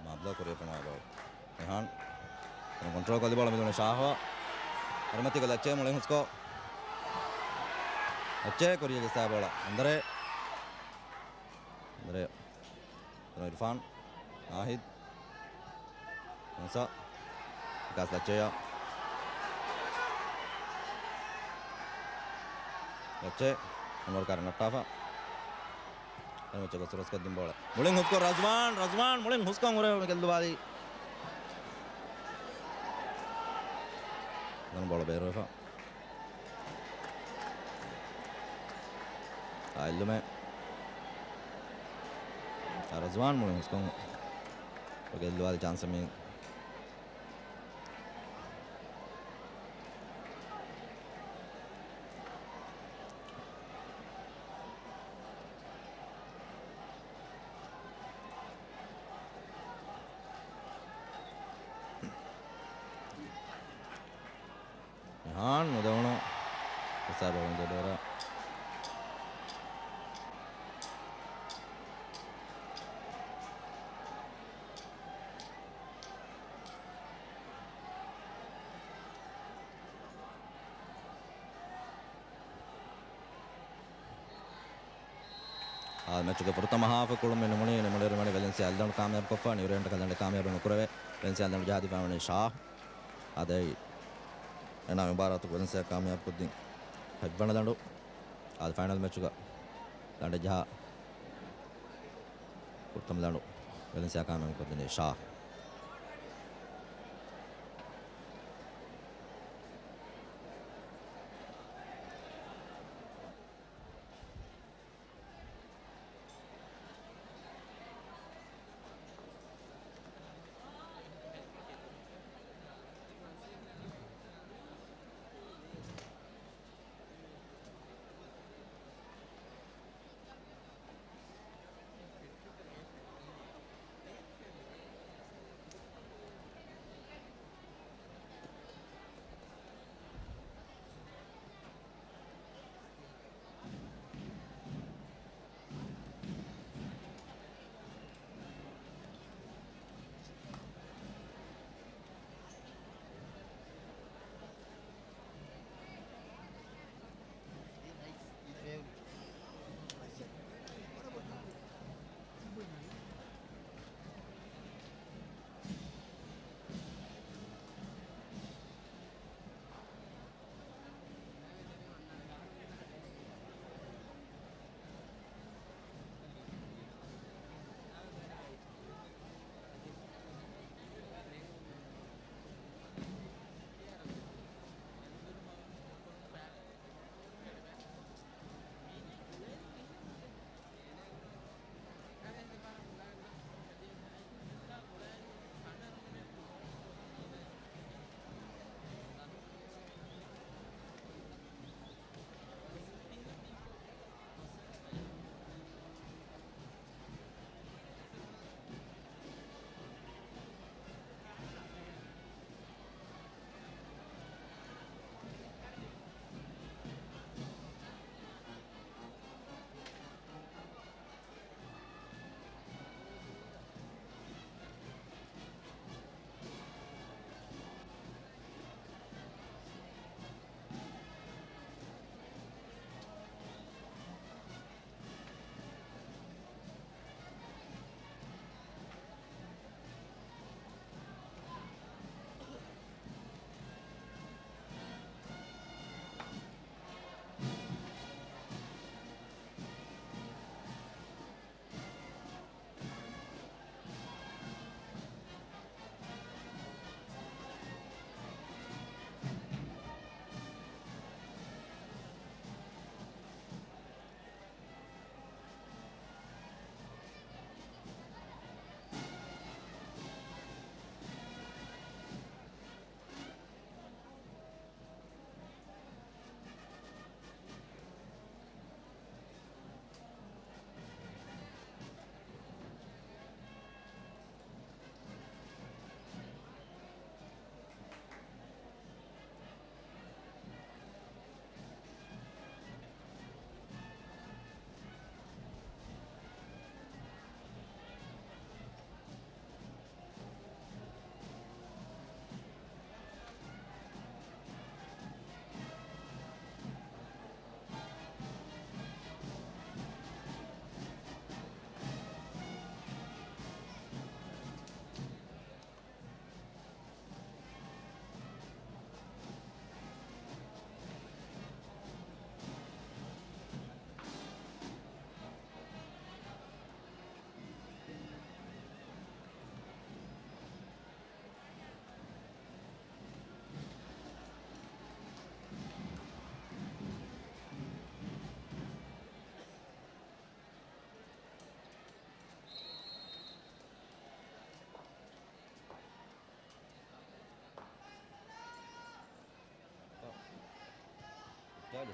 मार दो कोरिया पुनाई बॉल निहान कंट्रोल कर दी बॉल में दोनों शाह अरे मत्ती को लच्चे मुझे उसको लच्चे कोरिया जैसा बॉल अंदर Irfan Nahid Musa Gas Lacce Anwar karena Tafa Anwar coba terus ke tim bola Muling Husko Razwan Muling Husko ngure ke Dubali dan bola baru Eva Ailu में Razwan mulai उसको बगैर दुआर chance में हाँ मुझे उन्होंने ऐसा बोलने दे रहा मैच के प्रथम हाफ कुळुमेन मुनि नेमलेर मणि वेलेन्सिया अल्दण कामयाब कोफ्फ न्यूरेंट कल्दण कामयाब नुकुरवे वेलेन्सिया अल्दण जहादी फामने शाह अदे एना मुबारक वेलेन्सिया कामयाब कुद्दी हजबण दंडु आद फाइनल मैच का दंड जहा प्रथम दंडु वेलेन्सिया कामयाब कुद्दी Shah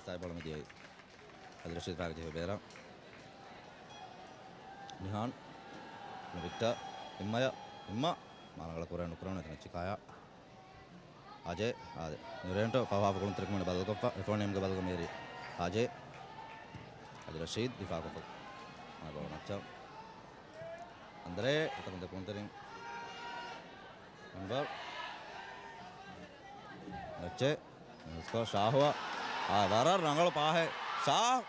sai bola media hadi Rashid Fag je bera Nihan Victor imma managala koranu etan chikaya Ajay ade Nurento fawa kolun trekmane badal koppa phone name ge badal meri Ajay hadi Rashid difa koppa ma bola macha Andre etan de countering number Nache उसको शाह हुआ वारा रंगल पा है शाह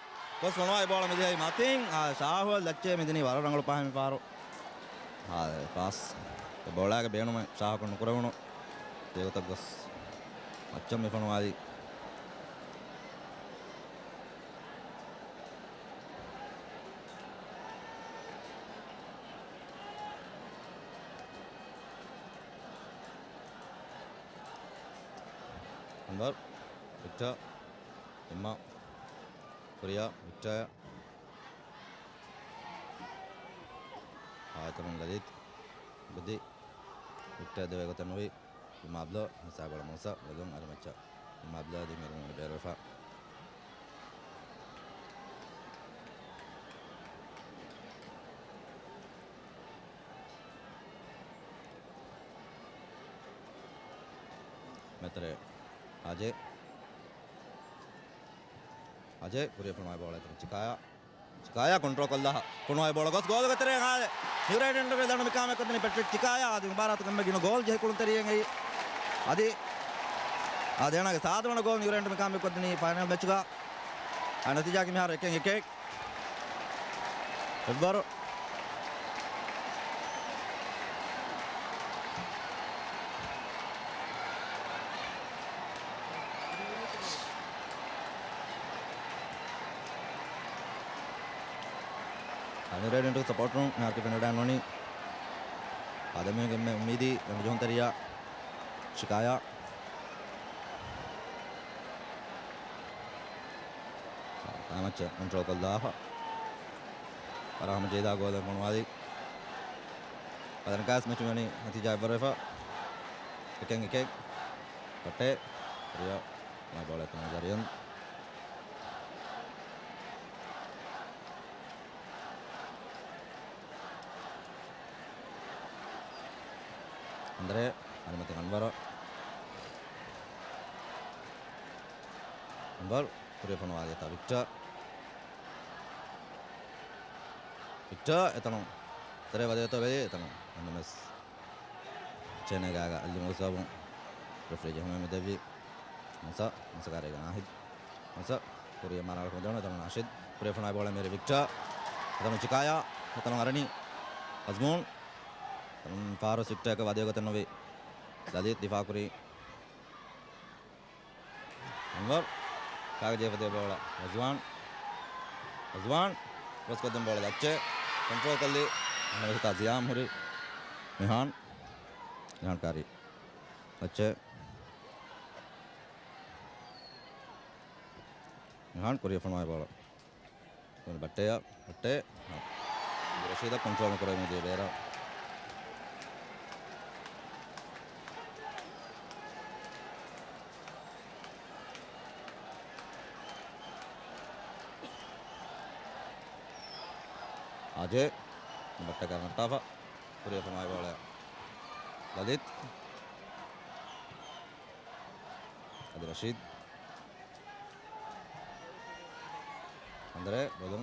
को सुनवाई बोला मिली है मातिंग शाह हुआ लच्चे मिदनी वारा रंगल पा है मैं पारो पास तो बोला के बेनु में शाह को नुकरे उनो देखो तक बस अच्छा में फनवादी Anwar Victor Imma Korea Victor teman Lalit Budi Victor Dewa Tanwi Imablo Musabala Musa Belum ada macam Imablo di Merung Berefa Metre Ajay Korea pun bola itu Cikaya kontrol kallah punai bola gol ketere ngade United ke dalam mikam ekot ni Patrick Cikaya adi barat kembali gino gol jadi kulun teri yang adi na ke saat mana gol United mikam ekot ni final match ka natija ki mehar ek baru United untuk support room यहाँ के penalty आनवानी आदमी के में उम्मीदी रंगजों तरिया शिकाया match control कर दा और हम जेदा गोल बनवादी अदर मैच में नतीजा बरफा एक पट्टे रिया मैं बोला था नजरियन Andre Anwar Anwar Korea pun ada ta Victor etano tere wade to be etano anmes chene gaga alli musa bon refresh hame medevi musa karega nahid musa Korea maral ko dona etano Rashid Korea pun bola mere Victor etano Cikaya etano Arani Azmun Faro Victor ke wade ko tanovi Lalit difa kuri Anwar kaga wade bola Azwan बस कदम बोला अच्छे control कर ली हमारे साथ जियाम हो रही निहान कारी अच्छे निहान कोरिया फरमाए बोला बट्टे रशीदा कंट्रोल में करे मुझे बेरा Ajay बट्टा करना टाफा पूरे फरमाए वाला ललित अद रशीद अंदरे बोलूं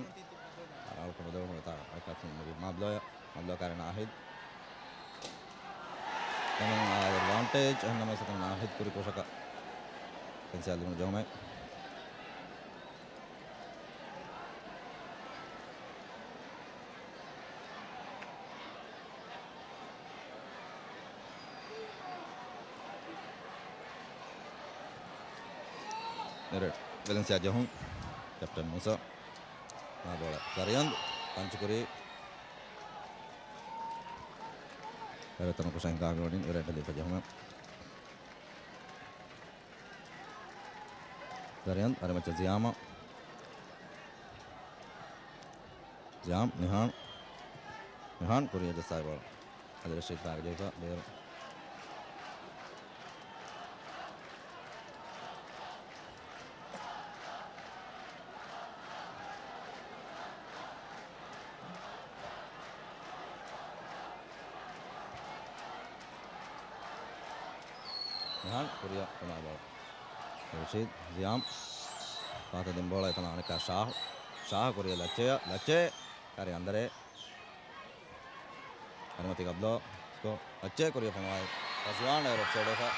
आउट में बोलूं बता आकाश में मेरी मामला कारण आहिद तमन एडवांटेज अन्नमा से तमन आहिद पूरी कोशिश का पेंसिल में जो मैं Valencia Jahung Captain Musa bola Sarian Pancukuri ada tanah kusang kami ini udah dari Jahung Sarian ada macam Ziam Nihan Korea jasa bola ada Rashid Fag juga biar Korea pemain bola. Rashid Ziam. Pata din bola itu nak Shah. Shah Korea Lache kari andare. Anumati Gablo. Sko Lache Korea pemain. Razwan er offside esa.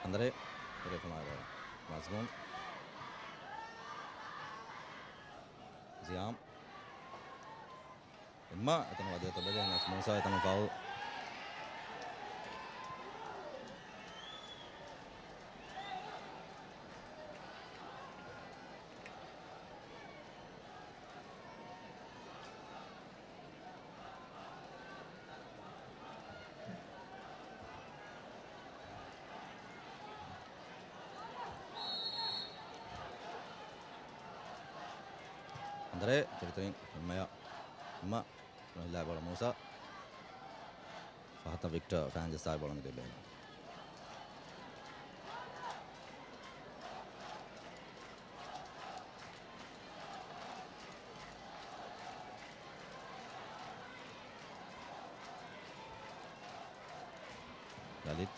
Andre Korea pemain bola. Mazmun Ziam. Imma itu nak dia tu bagi Nas Musa itu nak foul. Andre ceritakan Imma اللاعب bola Musa. فحتى Victor فان جسال bola مدي بينا. Lalit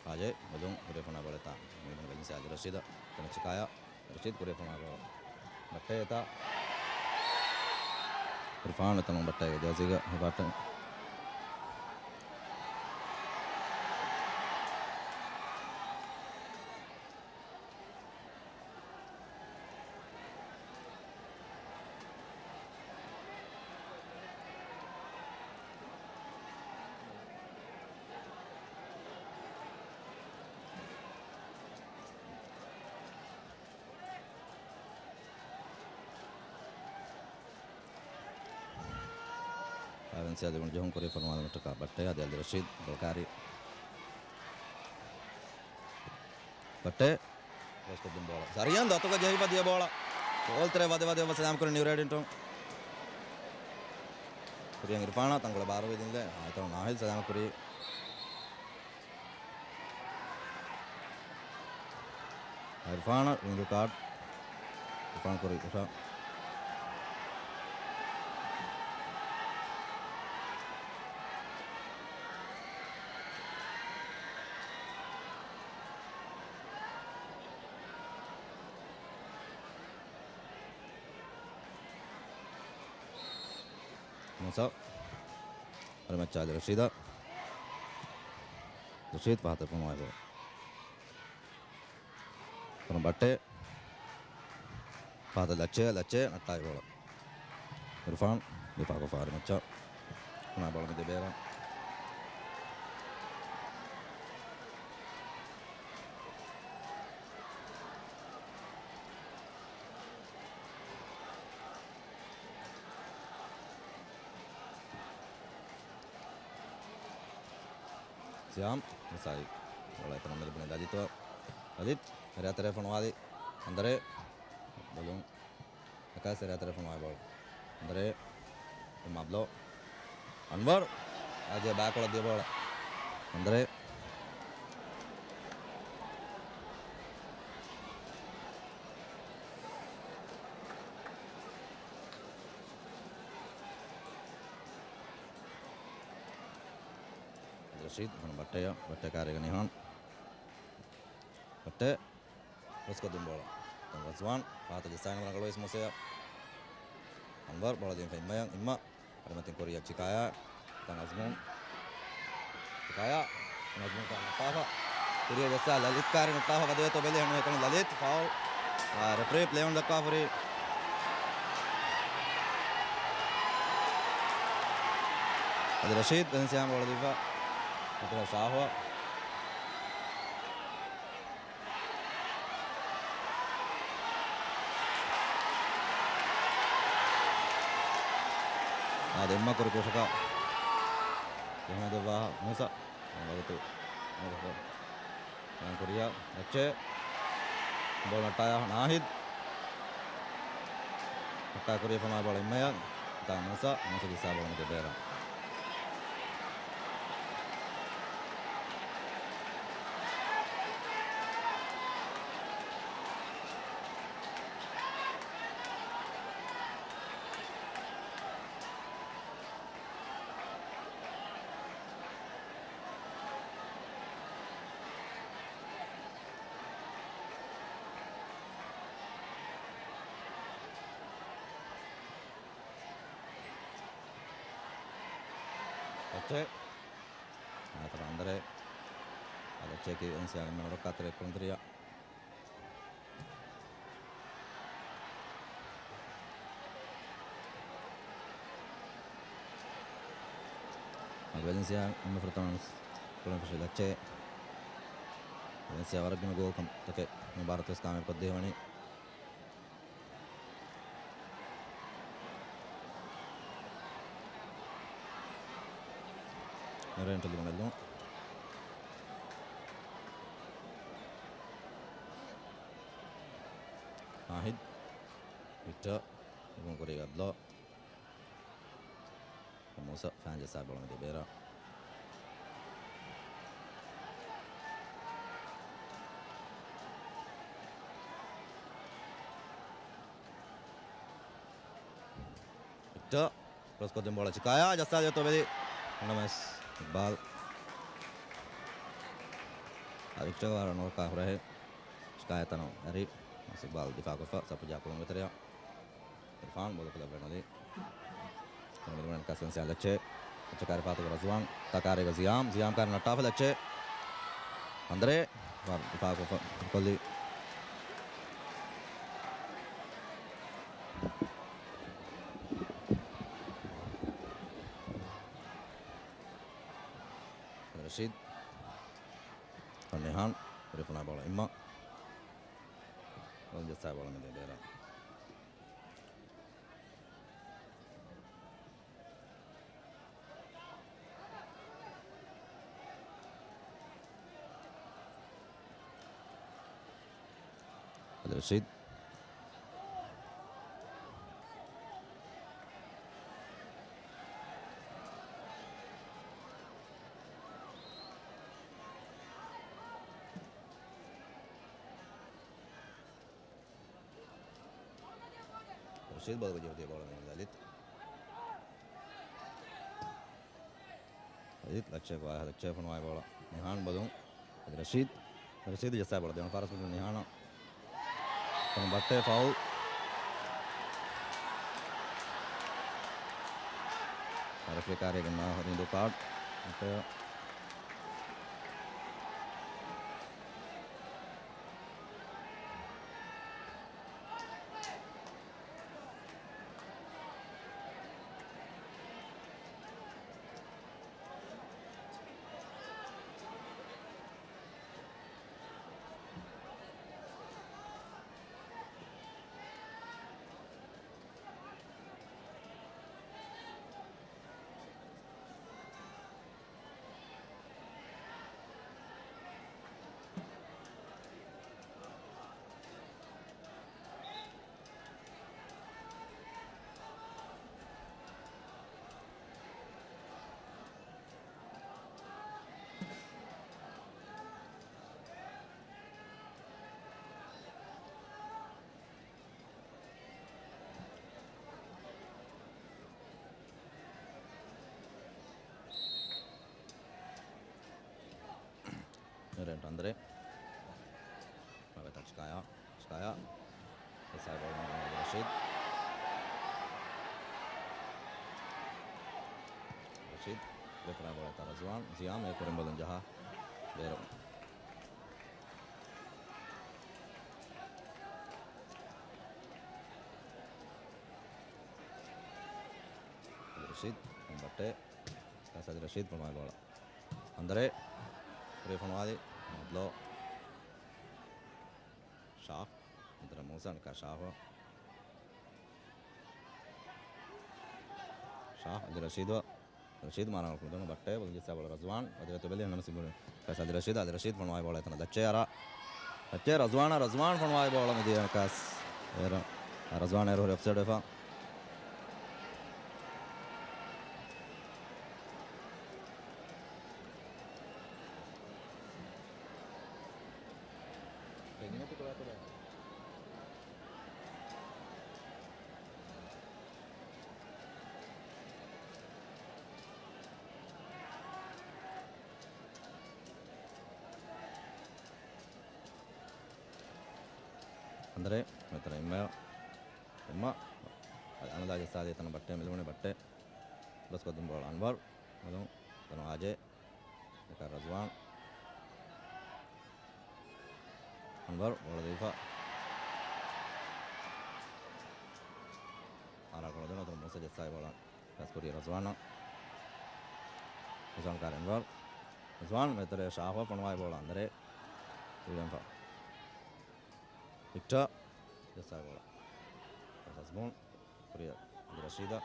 Ajay belum Korea pemain bola tak. Minum lagi saja Rashid kena Cikaya. Rashid Korea pemain bola. Batte eta Irfan itu nong batte jersey ga batte. Avanzado con John Korea formato untuk batte ada Rashid Balkari. Batte terus ke bola. Sarian dah tu ke jahit dia bola. Oltre vade sedang kau New Red itu. Korea Irfan tanggal baru ini le. Itu Nahid sedang Korea. Irfan ini card. Irfan Korea usah. Musa ada macam ada Rashid pahat pemain bola. Orang batte pahat Lache natai bola. Irfan di pakai far macam pemain bola mesti bera. Siam, Masai. Bola itu nomor benar Lalit, ada telefon wadi. Andre, belum. Akas ada telefon wadi bola. Andre, Mablo. Anwar, aja back bola dia bola. Andre. Rashid mana batte kari kan ihan batte terus ke bola dan Razwan pahat desain orang kalau ismo saya Anwar bola di Fahim Imma ada mati Korea Cikaya dan Azmun Cikaya Azmun kan apa Korea jasa Lalit kari nak tahu kada itu beli hanya kan Lalit foul referee play on the cover ada Rashid dan siapa bola diva itu Shah ada Imma Korea suka yang ada Musa begitu yang Korea Aceh bola tayah Nahid Korea pemain bola Imma بتاع موسى دي سابه من ديبيرا. Tra André ada ceki insieme a Roccatore e Condria. Valencia المفروض كلهم في شيء Valencia ورجنا جول كم تك مباراة تسكامل قد ديواني نرين تلي منلو Ahid Victor ibang Korea Gadlo Musa Fanja sa bola de Bera Victor terus kodem bola Cikaya jasa jatuh bedi Namas Iqbal Victor वाला नोर का हो रहा है Cikaya तनो dari Iqbal difaa kofa sapu japulang beteria Irfan bola pela Bernali kemudian kasih sial lecce cekar Fatu Razwan takare ke Ziam karena tafel lecce Andre war difaa kofa kali Rashid Nehan berpuna bola Imma lalu jasa bola media daerah Rashid Rashid bola baju dia bola dengan Dalit lecce pun main bola Nehan balung Rashid jasa bola dengan Faras pun Nehan Batte foul reflecare kena rindu card untuk Andre Mabeta Cikaya selesai bola dengan Rashid dia pernah bola Razwan Ziam kurang bola jaha Bero Rashid Batte kasih Rashid pemain bola Andre Reformadi Modlo Shah Antara Musa dan Shah ada Rashid mana kalau tu batte boleh jasa bola Razwan ada tu beli nama simbol kasih ada Rashid pemain bola itu lecce Razwan pemain bola media kas era Razwan error offside defa Andre mettere in meo imma andaje saade tan batte melone batte bas ko dum bol Anwar malum tan aje ka Razwan Anwar bola difa ara ko dona tan Musa jessai bola bas ko Razwan Razwan ka Anwar Razwan mettere Shaho panwai bola Andre William fa Victor jessai bola Razwan Korea Rashida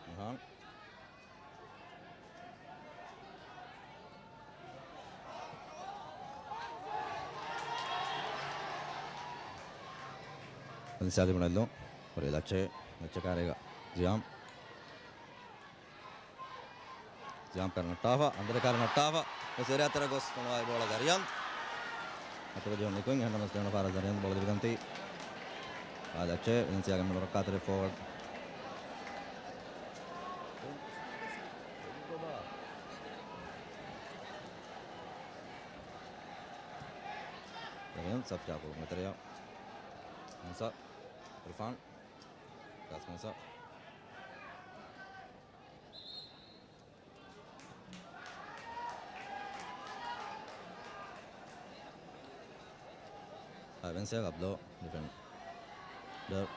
Nihan Iniziati Bonello Korea Lecce carica Ziam karena Tafa Andre karena Tafa Meseri Atragos penawai bola Garian atau John Nicoing yang harus dengan para Garian bola diganti Lecce iniziati menerokkan forward Garian सब क्या करूँ material Musa Irfan Gas Musa Vensea Gablo defend der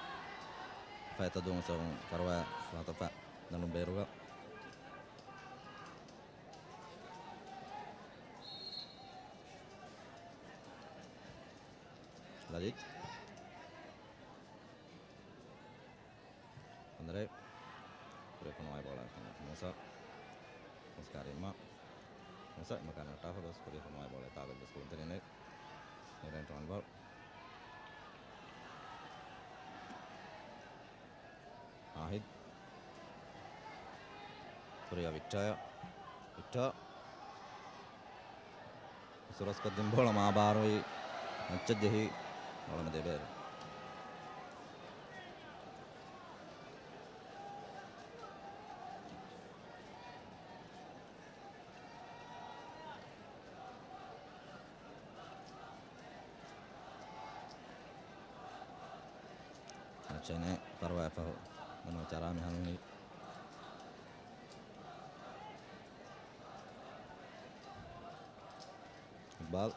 Feta dong sa Farwa Fata Fa Nanong Beruga Lalit Andre Telefonai bola Musa Muskarima Musa makan Tafa bas telefonai bola Tafa bas internet Neren Tranbal Ahid Korea Victor Suras Kadim bola Mabaroi Maccadehi bola Medeber Macene Farwa Fa Nano cara Mihanui Iqbal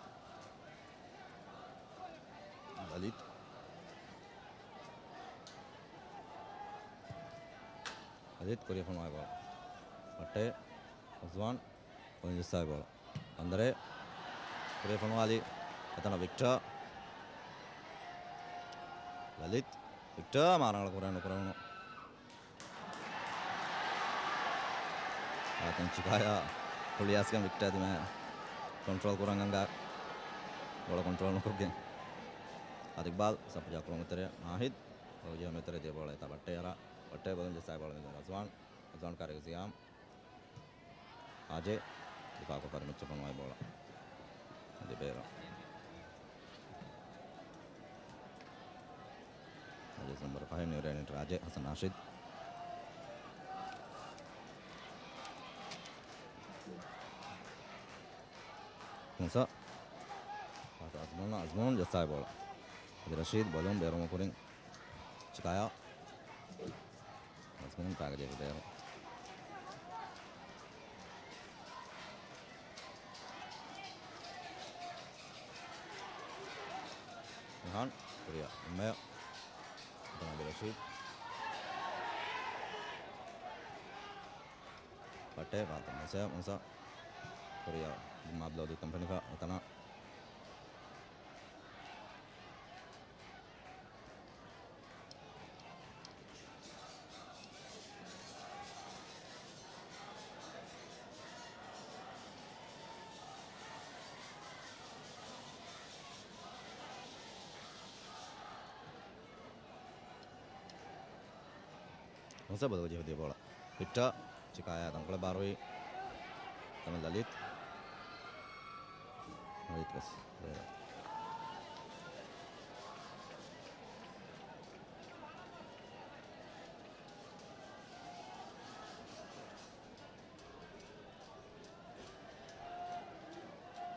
Lalit Korea penawai bola Patte Azwan Jessai bola Andre Korea penawali Atana Victor Lalit Victor marang kurang Akan Cikaya Kuliaskan Victor di mana kontrol kurang enggak bola kontrol nukugin Iqbal sampai jauh kilometer ya Mahid kalau dia meter dia bola itu batte bola Jessai bola itu Razwan karek Ziam Aje dipakai pada mencoba main bola di Bero Aje nomor 5 ni Reni Raje Hasan Rashid Musa Azmun Jessai bola Rashid balon Bero makuring Cikaya Azmun pakai dia Bero Nihan Korea Meo dengan Rashid Patte Bata Musa Korea Mablo di company Fa Atana Musa baru dia bola Victor Cikaya tangkal Barui sama Lalit Right, yes.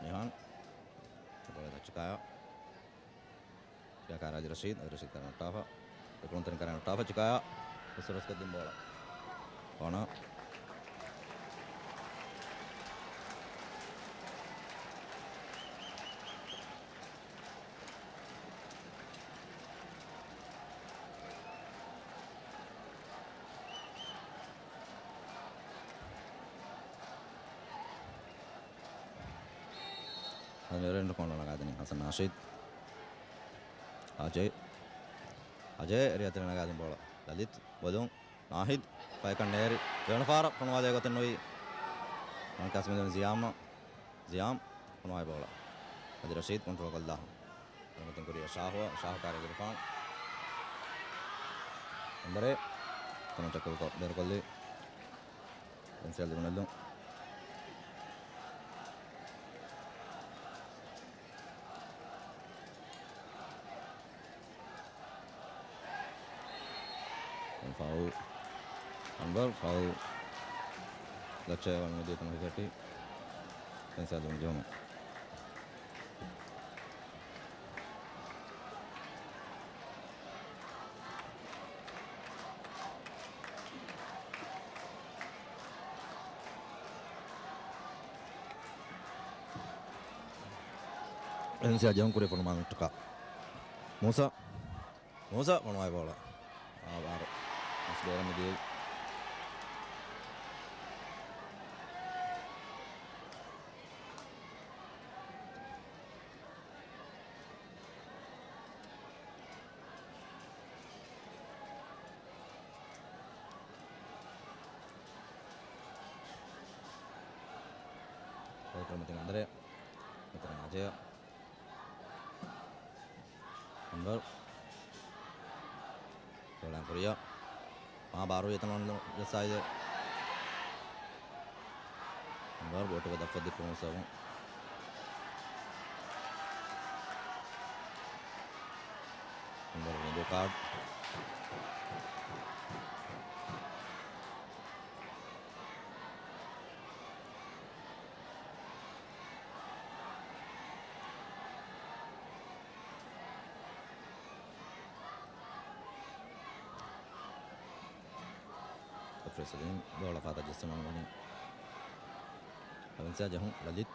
Nihan. Boleh Chikaya. Chikaya Raja Rashid karena Tafa. Beruntung karena Tafa Chikaya. Terus ke tim bola. Kona. Ada kona lagi nih Hasan Rashid. Ajay area terina lagi bola. Lalit Badung Nahid Paikan Neri Janafar penuh gotin noi. Angkas menjadi Ziam penuh bola. Raja Rashid kontrol kaldah. Kemudian Korea Shah karya Irfan. Andre kemudian cakul dari kali. Pensel di Ronaldo. Foul Anwar foul Lachay warna dia tengah jadi Pensel di Ronaldo. Pensel jauh Korea formal tekak. Musa penuh bola. Baru masih dalam dia. Kemudian Andre Putra aja Anwar bola Korea baru ya teman jasa aja Anwar buat ke dapat di promosi Anwar ini card Presiden bola fata jasa mana ini Pensel jauh Lalit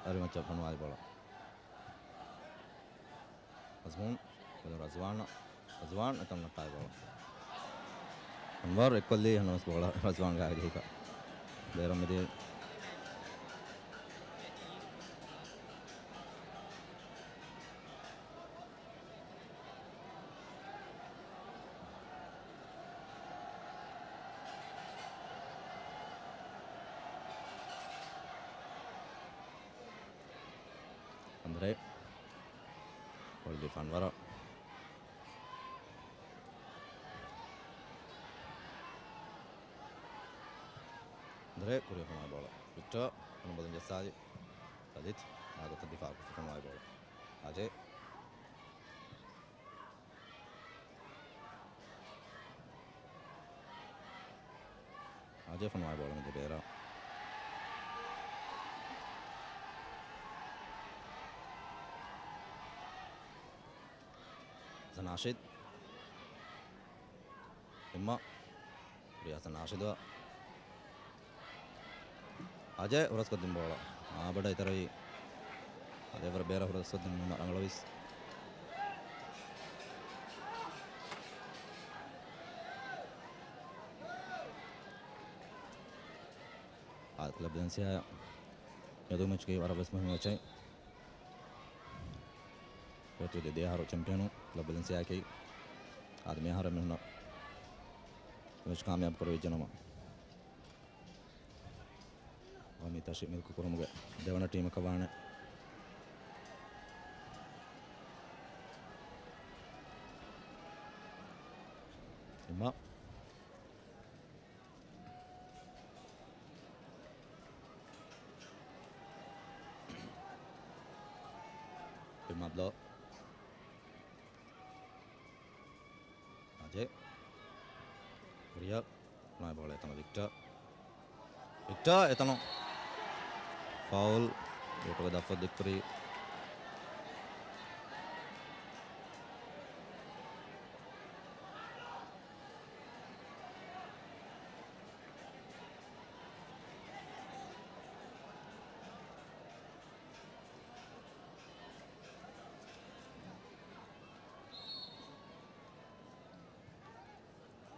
ada macam penuh bola Azwan atau napai bola Anwar equally hanos bola Azwan gak lagi kak Beram dia Andre boleh di Fanwara Andre Korea penuh bola Victor penuh jasa aja Lalit agak terdifak penuh bola Ajay penuh bola menjadi Bera Hasan Rashid Imma Korea Hasan Rashid Ajay urus ke tim bola beda itu ada berbeda urus ke tim Anglawis klub Valencia ya dua match ke Arabes macam itu dia harus champion klub Valencia ke आदमी हर में match कामयाब करो जनम अमिता से मिलकर करो मुझे देवना team कवाने إما Pimablo Ajay Uriak Mulai bola etano Victor etano foul Dito dapat dikuri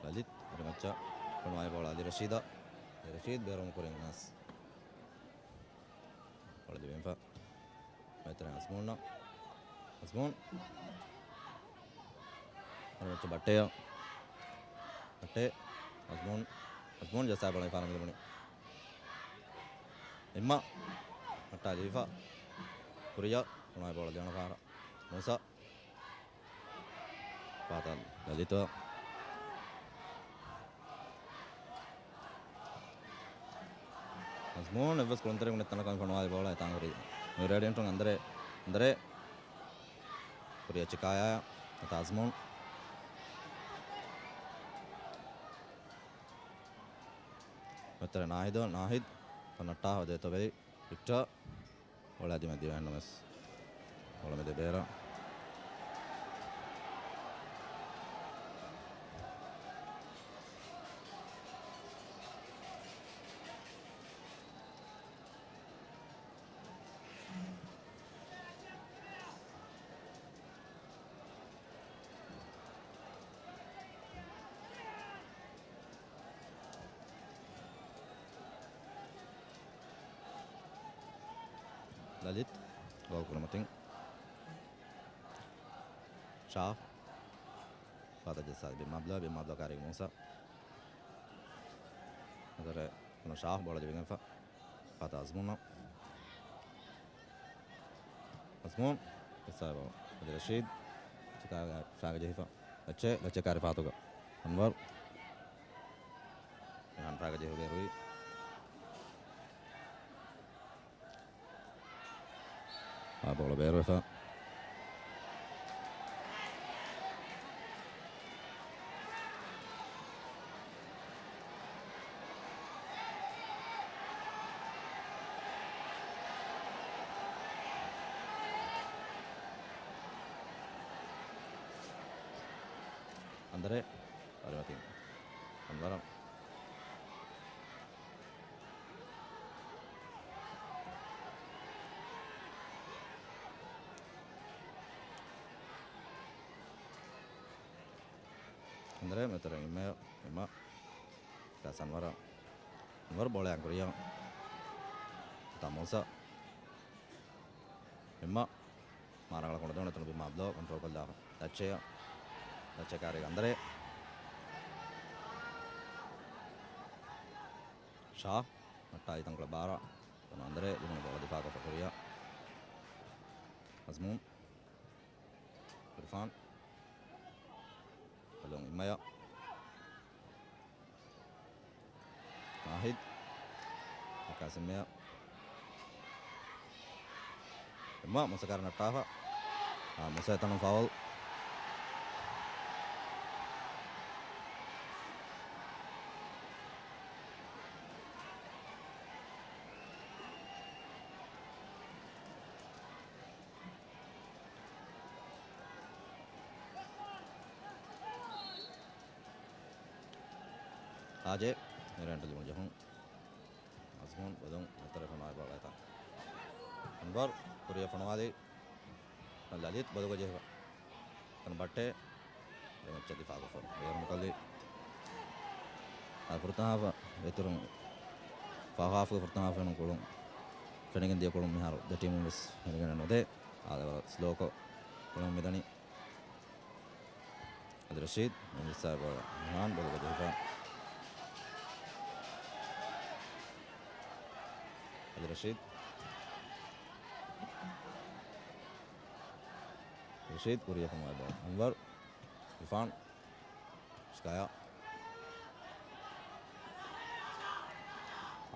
Lalit ada macam pemain bola di Rashid baru mukuring nas bola di Benfa Veteran Azmoon ada macam Batte Azmoon jasa bola Ifan ambil Imma Matta di Ifa Kuria pemain bola di Anafara Musa Patal Lalit Azmoon evas kontre unit tanah kami pemain bola etang kuri Radiant rong andre Kuria Cikaya atau Azmoon Veteran Nahid Natta ada itu beri Victor bola di media namas bola media bera Lalit gol kurang penting Shah pada jasa Bimabla karing Musa agar kena Shah bola di Benfa pada Azmoon jasa bola ada Rashid Cika Jahifa Lecce kari Fatuga Anwar dengan Fraga Jahifa Berui bola Berui Fa Andre ada mati Anwar Andre meterang Imma kas Anwar bola yang Korea Tamosa Imma marang lakon itu lebih Pimablo kontrol bola Lecce kari Andre Shah Matta itang Klabara Andre di mana bola dipakai ke Korea Azmoon Irfan Belum Imaya Nahid Kasim Maya Imma Musa karena Tafa Musa tanam foul Ajay Rent di Jahong Azmoon badung antara pemain bola itu Anwar Korea pemain Lalit badung aja kan Batte dengan jadi fago for yang kali pertama itu orang fago pertama orang kolom Fenegen dia kolom mihar the team is Fenegen node ada slow ko kolom medani ada Rashid bisa bola Han bola aja Rashid Korea pemain bola Anwar Irfan Skaya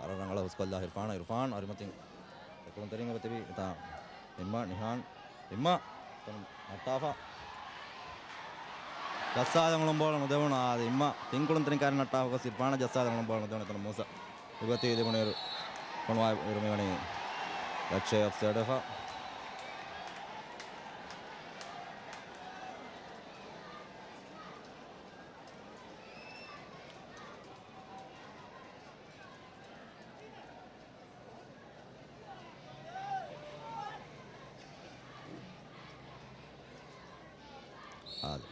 Arangala Huskola Irfan Arimatin Kuntaring of the Imma Nihan Imma Atafa Jasa Lombo on Devona Imma Tinkuntin Karnata was Irfana Jasa Lombo on Donatan Musa Ugati Demoner Konwai Rumani Lache of Serdafa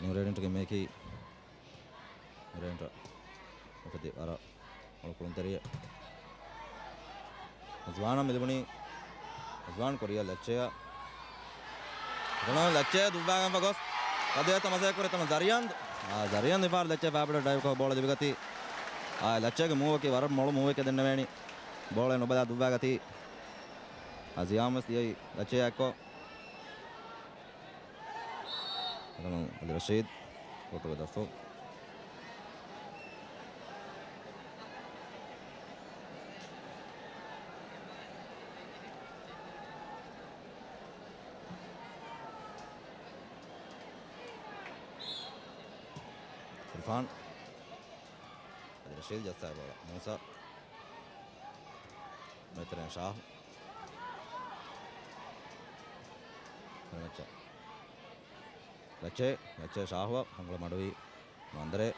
New Redent to make it Renta of the Ara or Kuntaria Azwana Milbuni Azwan Korea Lecce Lecce Dubagan Pagos Adeta Mazakura Zarian the far Lecce Fabra Dive Ball of the Vigati Lecce Movaki Vara Molo Movik than Navani Ball and Nobada Dubagati Aziamas the Lecce Echo Rashid photo with the folk Irfan Rashid just said Musa Metran Shah Lache Shahwa, Angla Madui, Mandre,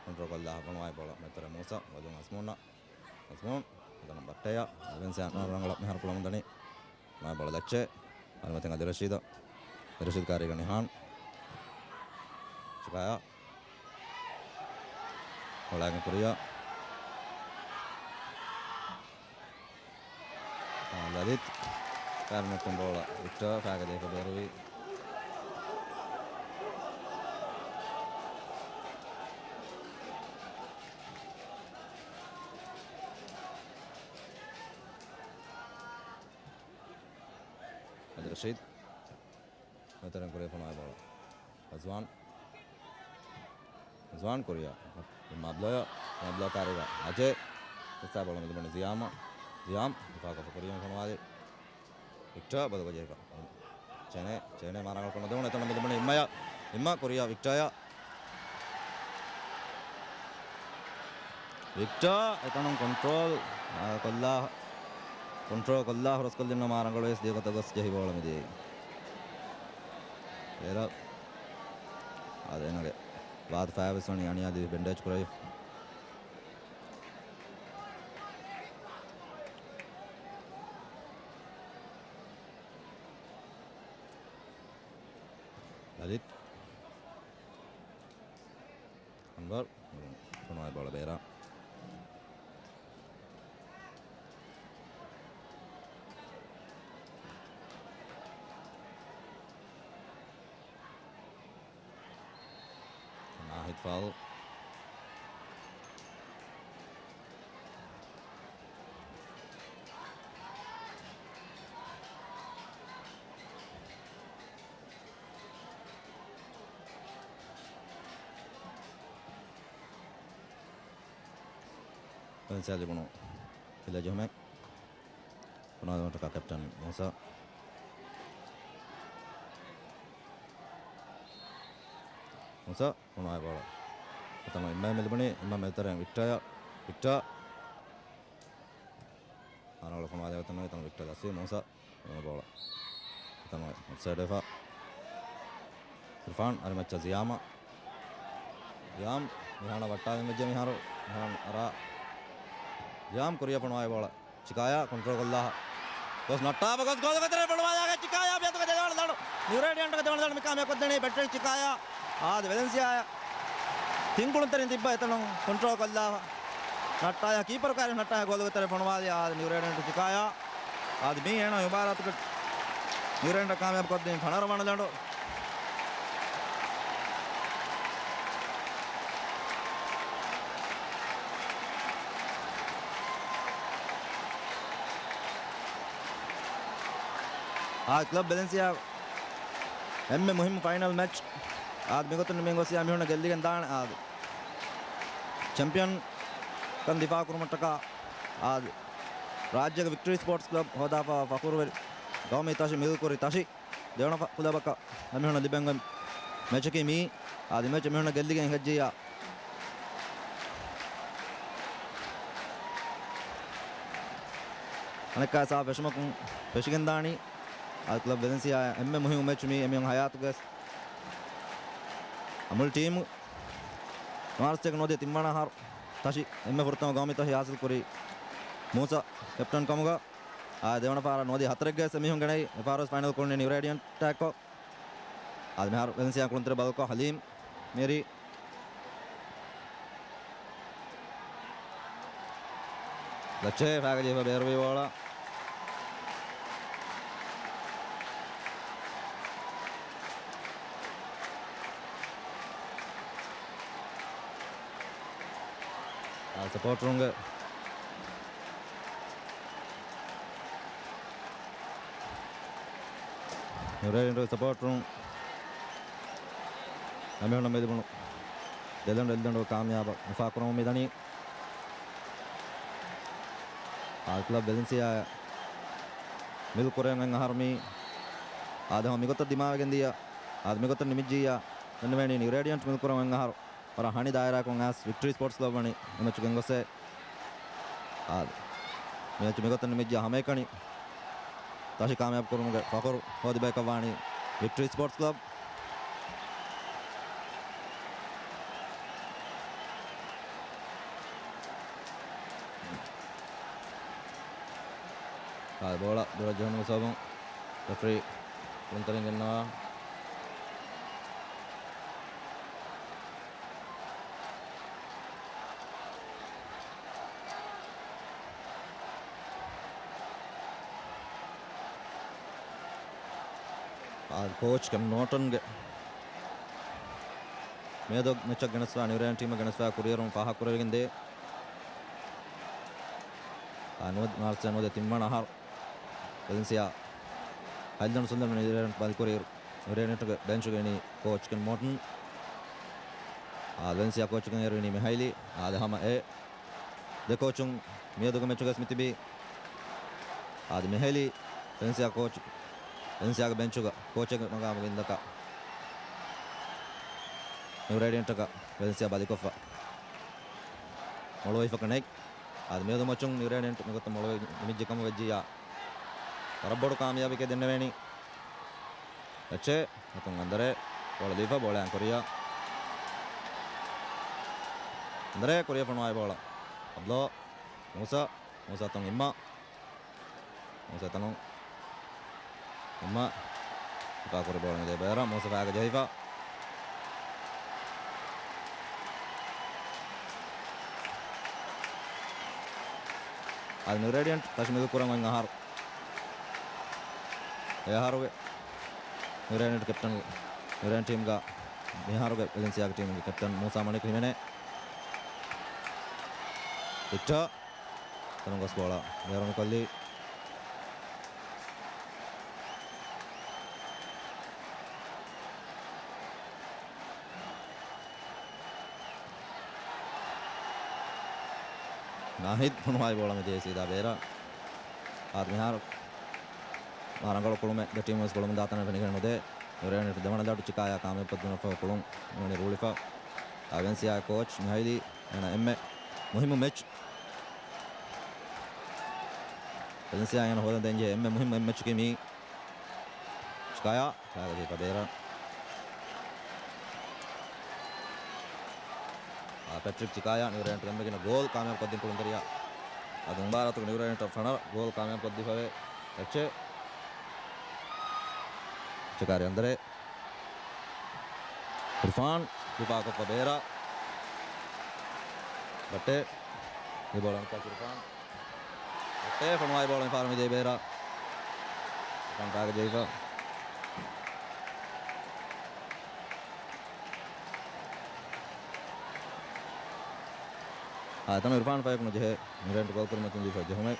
Controcola, Konwai Bola, Metra Musa, Vadun Asmona, Asmon, Batea, Vincent Rangla Harplamandani, my Bola Lache, Almating of the Rashida, the Rashid Kariganihan, Chikaya, Olagan Korea, Lalit, Karmakumbola, Victor, Fagade Faberui. Rashid Veteran Korea from Ibola Azwan Korea Mabla Kariga Ajay Sabal on the Ziama Ziam the Faka for Korean from Victor Badajeka Chene Mara from the Donatan Maya Imma Korea Victoria Victor Economic Control Kolla Control Kolla Roskolina Marangoles de Gotagos Jahibolamidi. Era Adenage Bath Favis on Yania the Bendage Crave. Lalit Anwar Konai Bolabera. Hit foul. Pensare di buono. Villaggio me. Una volta che captain Musa. Musa, una bola. Pertama Imam Melbourne, Imam Melbourne Victoria, Victor. Anak orang Kanada pertama itu Victor Lassi, Musa, una bola. Pertama Serdefa, Irfan, ada macam Ziyama, Ziyam, Mihana Batta, macam Miharo, Mihan Ara, Ziyam Korea penuh bola. Chikaya kontrol Allah. Bos natta bagus gol ketere penuh aja Chikaya biar tu kejalan lalu. New Radiant kejalan lalu mikam aku dene better Chikaya. Valencia Tinkulun Tibba Etanong, Control Kalla, Nataya, keeper carry Nataya, Golgata Ponvalia, New Radiant Chikaya, Ad me and Yubara, New Radiant Kame up got the Panaramanado. Club Valencia, Muhim final match. आज मेरे को तो निमेंगो से आमी होना गली के अंदान आज चैंपियन कंदिफा कुरुमट्टा का आज राज्य विक्टरी स्पोर्ट्स क्लब होदा फकुर गाँव ताशी मिल कोरी ताशी देवण कुलबक अमिहण दिबंग मैच की मी आदि मैच अमिहण गेल्लिगे हेज्जिय अनेक सा विषमक पेशिगिंदाणी आ क्लब वेलेंसिया एम्मे मुहिम मैच मी एमिहण हयात गस अमुल टीम मार्च नोदे तिम्मण हार ताशी एम्मे फुर्तम गाँव ताशी हासिल कोरी मूसा कैप्टन कमुगा आ देवण पार नोदी हतरगे सेमीहुं गणई एफआरएस फाइनल कोने न्यू रेडियंट टैको आज में हार वेलेंसिया कुंत्र बलको हलीम मेरी लच्छे फागजे बेरवी वाला सपोर्ट रूंगे सपोर्ट रूम अमेहण में एल्दंड कामयाब मुफाकुरम मिदनी आ क्लब वेलेंसिया मिल कुरेंग हरमी आद हम मिगत दिमाग गेंदिया आद मिगत निमिजिया नन्वेणी न्यू रेडियंट मिल कुरेंग हर और हानि दायरा को ngās विक्टरी स्पोर्ट्स क्लब बनी मैच गेंगोसे आद मैच मिगत निमिजिया हमें कणी ताशी कामयाब करूंगे फखर होद बेकवाणी Victory Sports Club bola bola jauh sabung referee luntarin kena coach Cam Norton medog mechak ganaswa New Zealand team ganaswa kuriyerum faha kuriginde anod marse anod timmana har Valencia Haldan Sundar New Zealand bal kuriyer New Zealand bench gani coach Cam Norton Valencia coach gani rini Mihaili ada hama e de coachung medog mechak smitibi ada Mihaili Valencia coach Valencia bench ga coach ga nagam gindaka New Radiant ka Valencia balikofa moloi fakanai ad medo machung New Radiant megot moloi nimijje kam vejjiya tarabbodu kamyabi ke denna veni ache atun andare bola difa bola ankoriya andare koriya panwai bola ablo Musa tong imma Musa tanong imma ka kori bola ngade bayara Musa faga jaifa आज New Radiant Kashmir kurang ngahar ya haruge New Radiant captain New Radiant team ga haruge Valencia team ga captain Musa Manik himene Victor tanongos bola yaron kolli नाहिद पुनवाई बोला में जय सीधा बेरा आदमी हार मारंगल कुलुम में टीम उस कुलुम दाता ने बनिकर मुदे यूरेन दमन दाटु चिकाया काम में पद्दुन फ कुलुम ने रूलिफा वेलेंसिया कोच मिहाइली एना एम्मे मुहिम मैच वेलेंसिया एना होदन देंजे एम्मे मुहिम मैच के मी चिकाया कागा दे बेरा पैट्रिक चिकाया New Zealand गम्मेगिन गोल कामयाब कद्दिन कुलंतरिया ಅದು ಭಾರತ New Zealand ಫಣರ್ ಗೋಲ್ ಕಾಮಯಾಬ್ ಕದ್ದಿಫವೆ ಹೆಚ್ಚೆ ಚಿಕಾರಿ ಅಂದರೆ ಇರ್ಫಾನ್ ವಿಪಾಕ ಬೇರ ಬಟ್ಟೆ ಈ ಬಾಲ್ ಅಂತ ಇರ್ಫಾನ್ ಬಟ್ಟೆ ಫಣವಾಯಿ ಬಾಲ್ ಫಾರ್ಮ್ ಇದೆ ಬೇರ ಕಂಟಾಗ ಜೈಫಾ तनो इरफान फाइक नो जे New Zealand गोल कर मतन दिफा जे हमें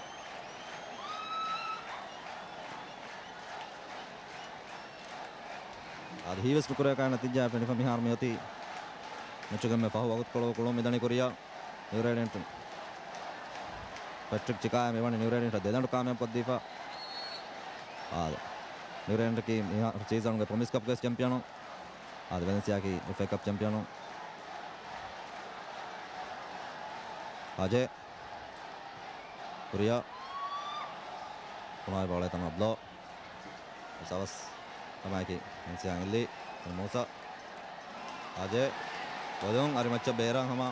आद ही वेस्ट कुरे का नतीजा पे बिहार में होती मुचगम में फाहु वक्त कोलो कोलो मैदानी कोरिया New Zealand पैट्रिक चिकाया मेवानी न्यूजीलैंड देदंड कामयाब कर दीफा न्यूजीलैंड की सीजन के प्रॉमिस कप के चैंपियनों वेलेंसिया की FA कप चैंपियनों अजय कुरिया पुनः बॉल तम ब्लो सवस तमाकी Valencia ಇಲ್ಲಿ ಮೋಸ Ajay Bodong ari macam berang hama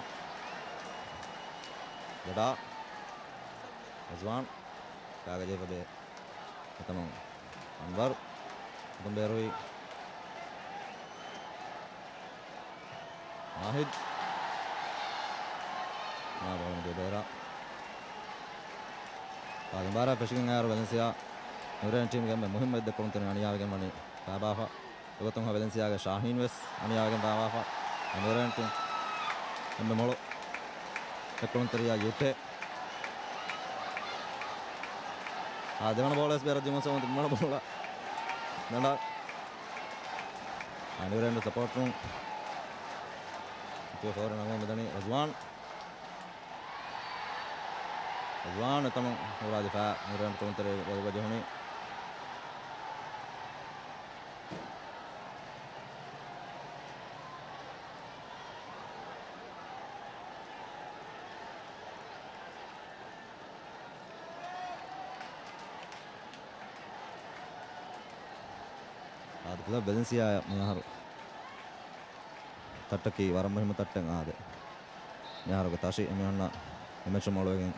Gada Azwan kaga je pabe tamam Anwar Dumberoi Mahid na bola de bera Pagambara fishing air Valencia Nuran team game Muhammad de konten aniya game mani Babafa Gotom Valencia ga Shahin Wes aniya game Babafa Nuran team game molo konteriya Yute Devana bola es bera jumasa und mana bola nanda Nuran support room itu for nama medani Azwan itu orang difa Nuran konteri wajah ni Adakah Valencia mengaruh tattaki waram muhim tatteng ada mengaruh ke tashi emana emecho maluin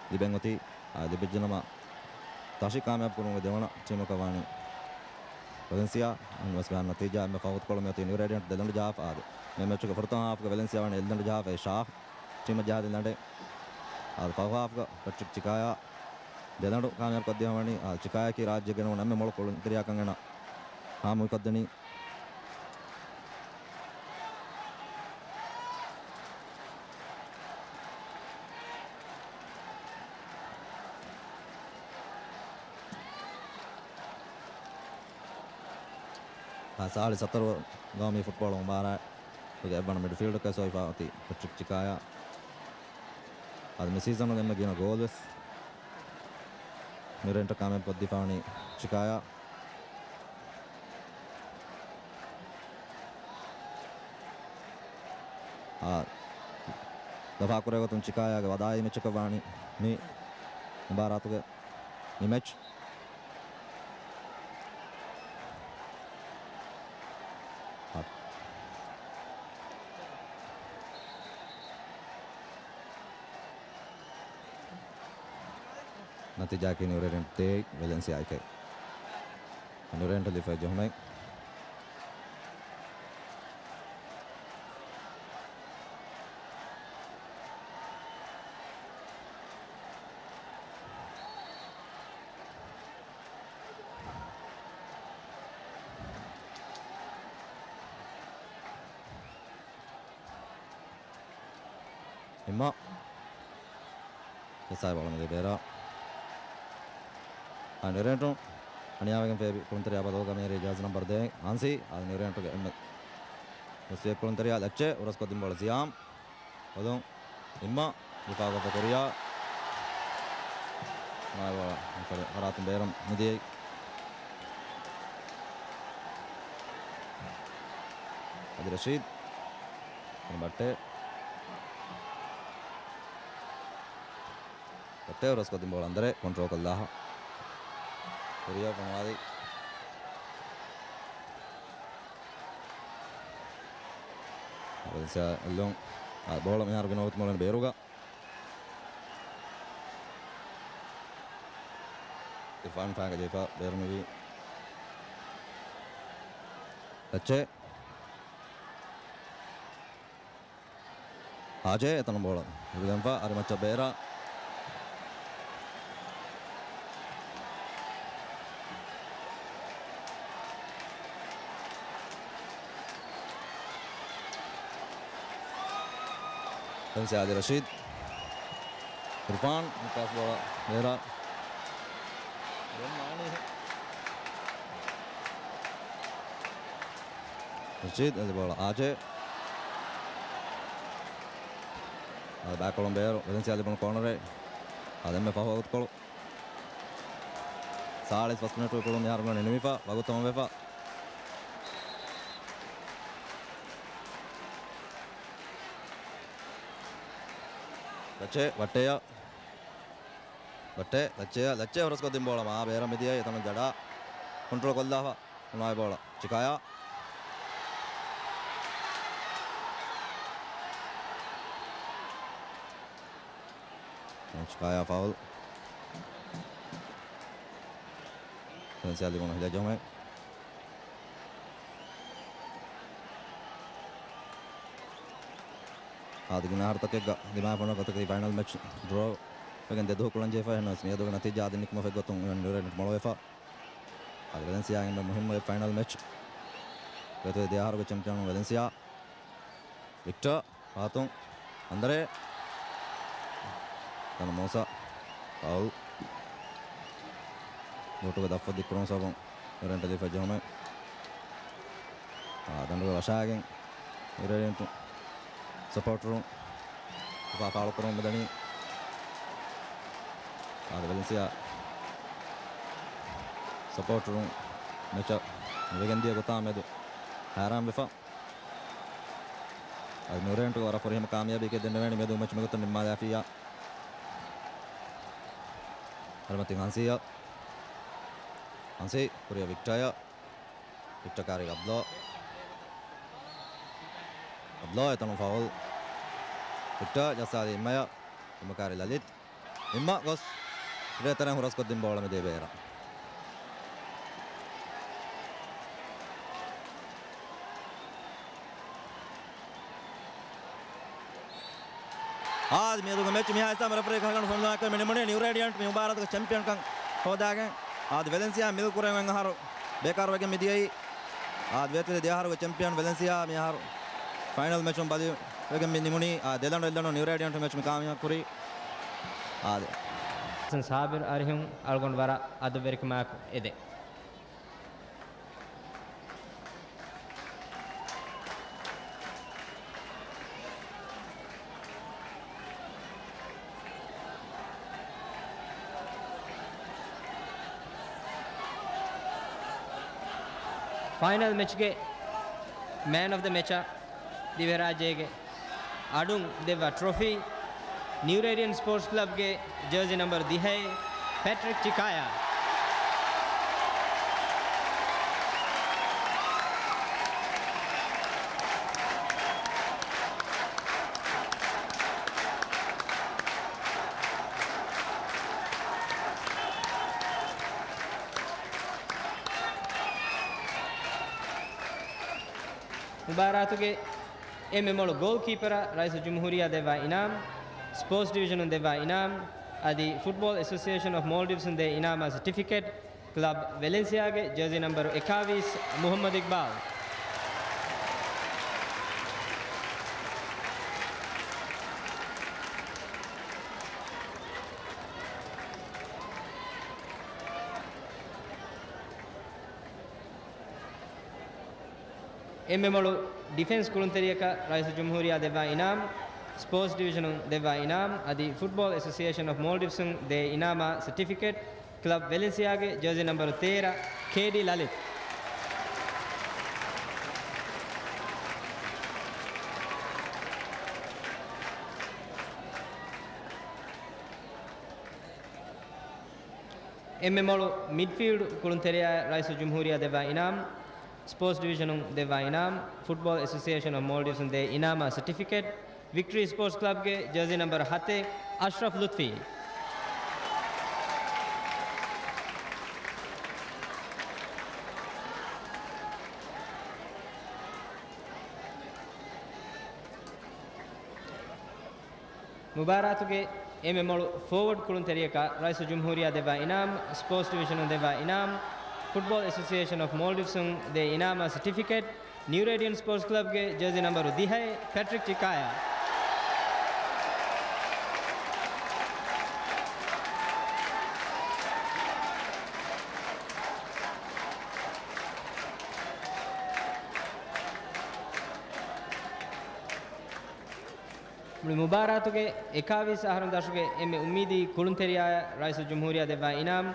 di bengoti di bejana tashi kaamyab kurunge devana team kawani Valencia wasman natija me fawt kolom yati New Radiant deland jaaf ada emecho ke first half ke Valencia wane deland jaaf e Shah team jahad deland ad paw half ka Patrick Chikaya deland kaamyab kar diya wani Chikaya ki rajya gena namme mol kolon teriya kangena हाँ मुकद्दनी साढ़े 70 गाँव में football हमारा तो एबन midfield का सोई पाती Patrick Chikaya आदमी सीजन में गिना गोल Nuran कामयाब कर दिफानी Chikaya दफा करेगा तुम Chikaya के वादाई में चकवानी में बारात के मैच नतीजा की Nuran ते Valencia के Nuran लिफा जो हमें Imma che sai bola de bera Nuran aniyagen fe konteri abado ga mere jaz number de Ansi Nuran ke em usse konteri alache और उसको दिन बोल सियाम बोलो Imma difa ko Korea na bola पर harat beram mudi Adi Rashid batte और उसको दिन बोल अंदर कंट्रोल कर ला कोरिया बनवादी Valencia लोग बोल में यार गिनौत मोलन बेरुगा इरफान खान का जेफा बेर में भी अच्छे आजे इतना बोला विलंबा अरे मच्चा बेरा Valencia Adi Rashid Irfan pass bola Vera Rashid Adi bola Ajay back Colombero Valencia Adi bola corner Ademme fa vakuutkolu. Saalis vastunetu kulun Jarmonen nimifa vakuuttamaan vefa. Lache Vatteja. Vatte Lache horaskodin bola maa beera midiya etama jada control kollafa unai bola Chikaya. Chikaya foul. Valencia di buona hilagione. आदगिना हर तक दिमाग पड़ना कतक final match draw लेकिन दे दो कुलन जेफा है ना इसमें दो नतीजा आदि निकम फेक गोतुं न्यूरेट मलोवेफा आज वेलेंसिया में मुहिम फाइनल मैच तो दे हार को चैंपियन वेलेंसिया विक्टर हाथों अंदरे तन मोसा फाउल गोटो का दफा दिक्करों सब न्यूरेट दी फजो में दंडो वशागें न्यूरेट supporter fa faalo kono medani ada Valencia supporter mecha vegendia gota medu haram befa ad Nurent wara for him kamyabi ke den veni medu match megota nimma yafiya harmati Hansi Korea Victoria kari Ablo etano foul Victor jasa di Maya Makari Lalit Imma gos Retana huras ko din bola me de bera आज मेरे को match में आया था मेरा pray Khan phone लगा कर मैंने मने न्यू रेडिएंट में भारत का चैंपियन का हो जाएगा आज वेलेंसिया मिल को रहेंगे हार बेकार वगे में दिया आज वेते दे हार को चैंपियन वेलेंसिया में हार फाइनल मैच में बाजी वगे में निमुनी देलनो न्यू रेडिएंट मैच में कामयाब करी आज साबिर अरहिम अलगोन वरा अदवेरिक मैक इदे फाइनल मैच के मैन ऑफ द मैच दिव्यराजेगे अडुंग देवा trophy new Radiant Sports club के जर्सी नंबर दी है पैट्रिक चिकाया मुबारक के एमएमओ गोलकीपर रईस जमहूरिया देवा इनाम स्पोर्ट्स डिवीजन देवा इनाम आदि फुटबॉल एसोसिएशन ऑफ मालदीव्स दे इनाम सर्टिफिकेट क्लब वेलेंसिया के जर्सी नंबर 21 मोहम्मद इकबाल एमएमओ डिफेंस कुलंतरिया का रईस जमहूरिया देवा इनाम स्पोर्ट्स डिवीजन देवा इनाम आदि फुटबॉल एसोसिएशन ऑफ मालदीव्स दे इनाम सर्टिफिकेट क्लब वेलेंसिया के जर्सी नंबर 13 केडी ललित एमएमओ मिडफील्ड कुलंतरिया रईस जमहूरिया देवा इनाम स्पोर्ट्स डिवीजन देवा इनाम फुटबॉल एसोसिएशन ऑफ मालदीव्स दे इनाम सर्टिफिकेट विक्ट्री स्पोर्ट्स क्लब के जर्सी नंबर 7 अशरफ लुत्फी मुबारक के एमएमओ फॉरवर्ड कुलंतरिया का रईस जमहूरिया देवा इनाम स्पोर्ट्स डिवीजन देवा इनाम फुटबॉल एसोसिएशन ऑफ मालदीव्स दे इनाम certificate New Radiant Sports club के जर्सी नंबर दी है पैट्रिक चिकाया මුළු මුබාරාතුගේ 21 අහරම් දශකයේ එමෙ උම්මීදී කුළුන්තෙරියාය රයිස් ජම්හූරියා දෙවා ඉනාම්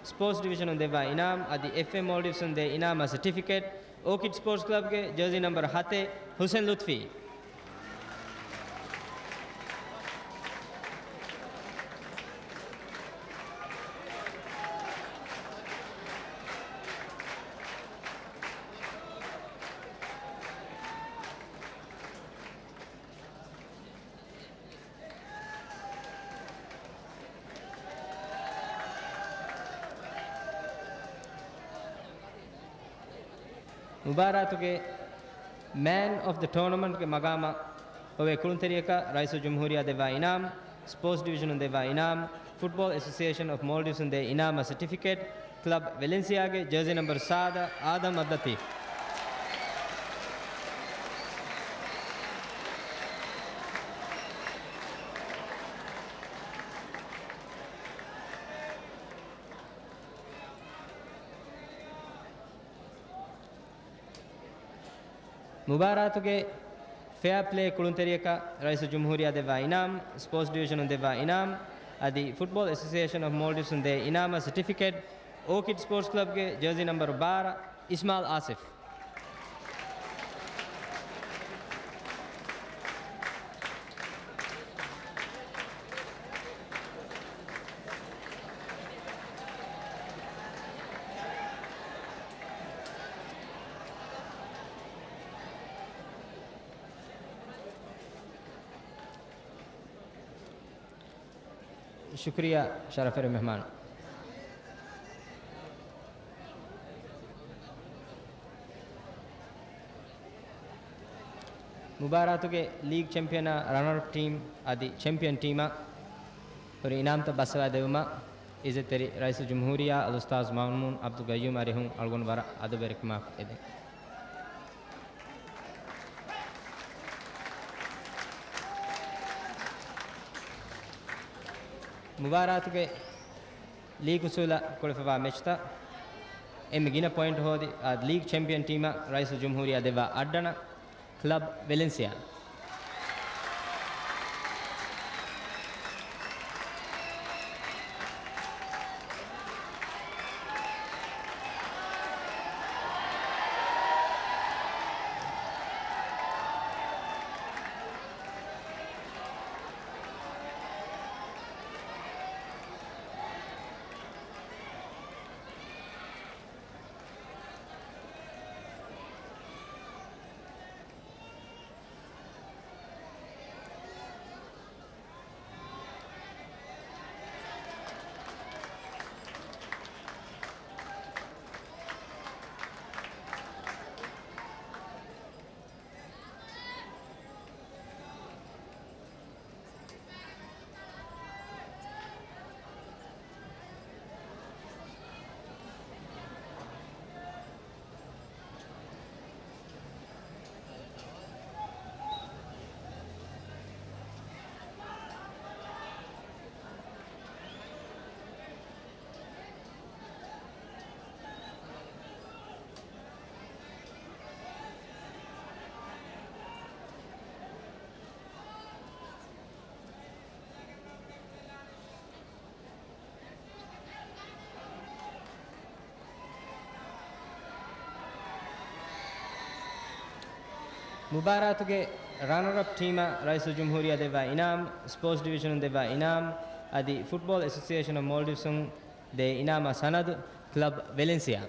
स्पोर्ट्स डिवीजन देवा इनाम आदि एफए मोल्डिव्स दे इनाम सर्टिफिकेट ओकिड स्पोर्ट्स क्लब के जर्सी नंबर 7 हुसैन लुत्फी मुबारातुगे मैन ऑफ द टूर्नामेंट के मगामा होवे कुलुंतरिया का राइस जमहूरिया देवा इनाम स्पोर्ट्स डिवीजन देवा इनाम फुटबॉल एसोसिएशन ऑफ मोल्डिव्स दे इनाम सर्टिफिकेट क्लब वेलेंसिया के जर्सी नंबर 7 आदम अब्दती मुबारातुगे फेयर प्ले कुलुंतरिया का रईस जमहूरिया देवा इनाम स्पोर्ट्स डिवीजन देवा इनाम आदि फुटबॉल एसोसिएशन ऑफ मोल्डिव्स दे इनाम सर्टिफिकेट ओकिड स्पोर्ट्स क्लब के जर्सी नंबर 12 इस्माइल आसिफ शुक्रिया शरफर मेहमान मुबारातुगे लीग चैंपियन रनर टीम आदि चैंपियन टीम और इनाम तो बसवा देवमा इज़्ज़त तेरी रईस जमहूरिया उस्ताद मामून अब्दुल गयूम अरिहुं अलगुन वरा अदबेरकमा एदे मुबारातुगे लीग उसूला कुलफवा मेचता एम गिना पॉइंट होदी लीग चैंपियन टीम रईस जमहूरिया देवा अड्डना क्लब वेलेंसिया मुबारातुगे रनर अप टीम रईस जमहूरिया देवा इनाम स्पोर्ट्स डिवीजन देवा इनाम आदि फुटबॉल एसोसिएशन ऑफ मोल्डिव्स दे इनाम सनद क्लब वेलेंसिया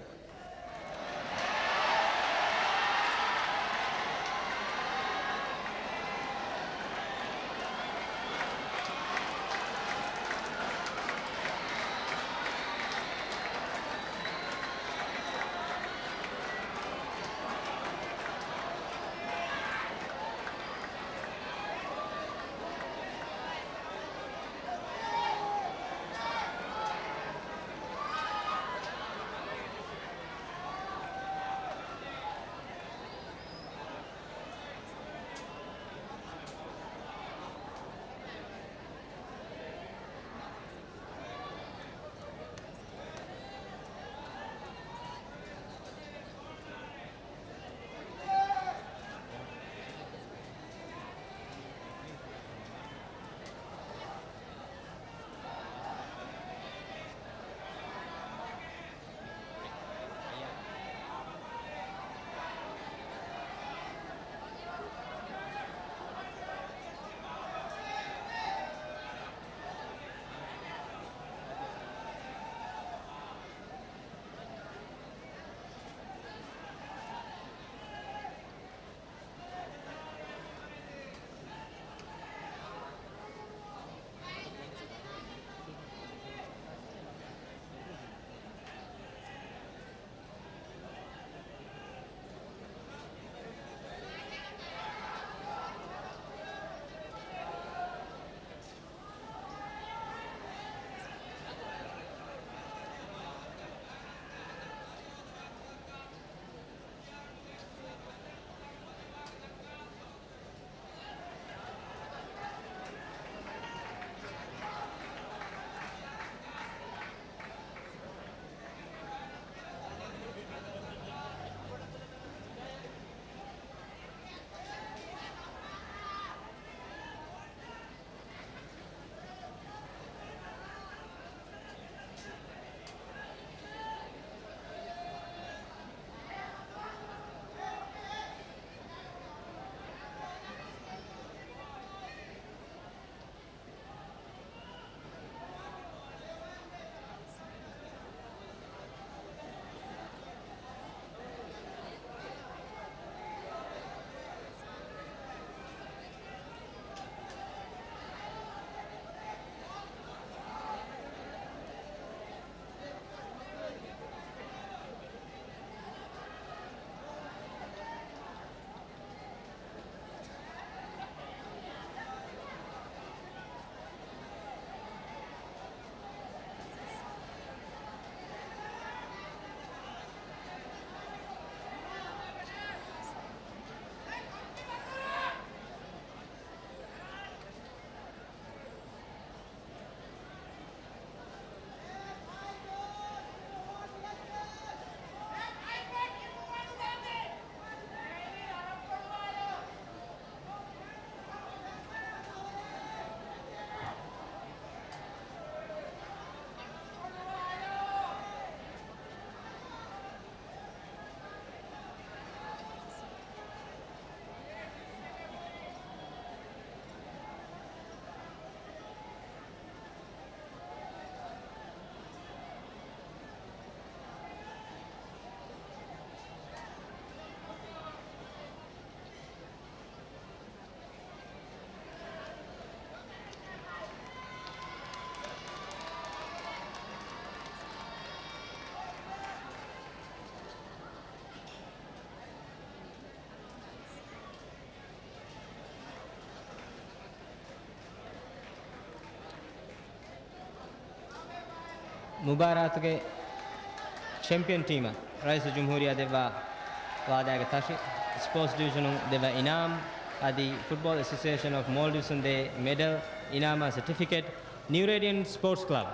ಮುಬಾರಾತ್ಗೆ ಚಾಂಪಿಯನ್ ಟೀಮ್ ರೈಸ್ ಜುಮ್ಹೂರಿಯಾ ದೆವ್ವ ವಾದಾಗ ತಾಶಿ ಸ್ಪೋರ್ಟ್ಸ್ ಡಿವಿಷನ್ ದೆವ್ವ ಇನಾಮ್ ಆದಿ football association of Maldives they medal ಇನಾಮ certificate New Radiant Sports Club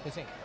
Hussain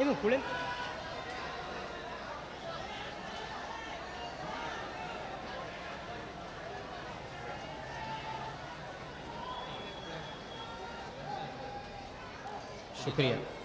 එමු කුලෙන් शुक्रिया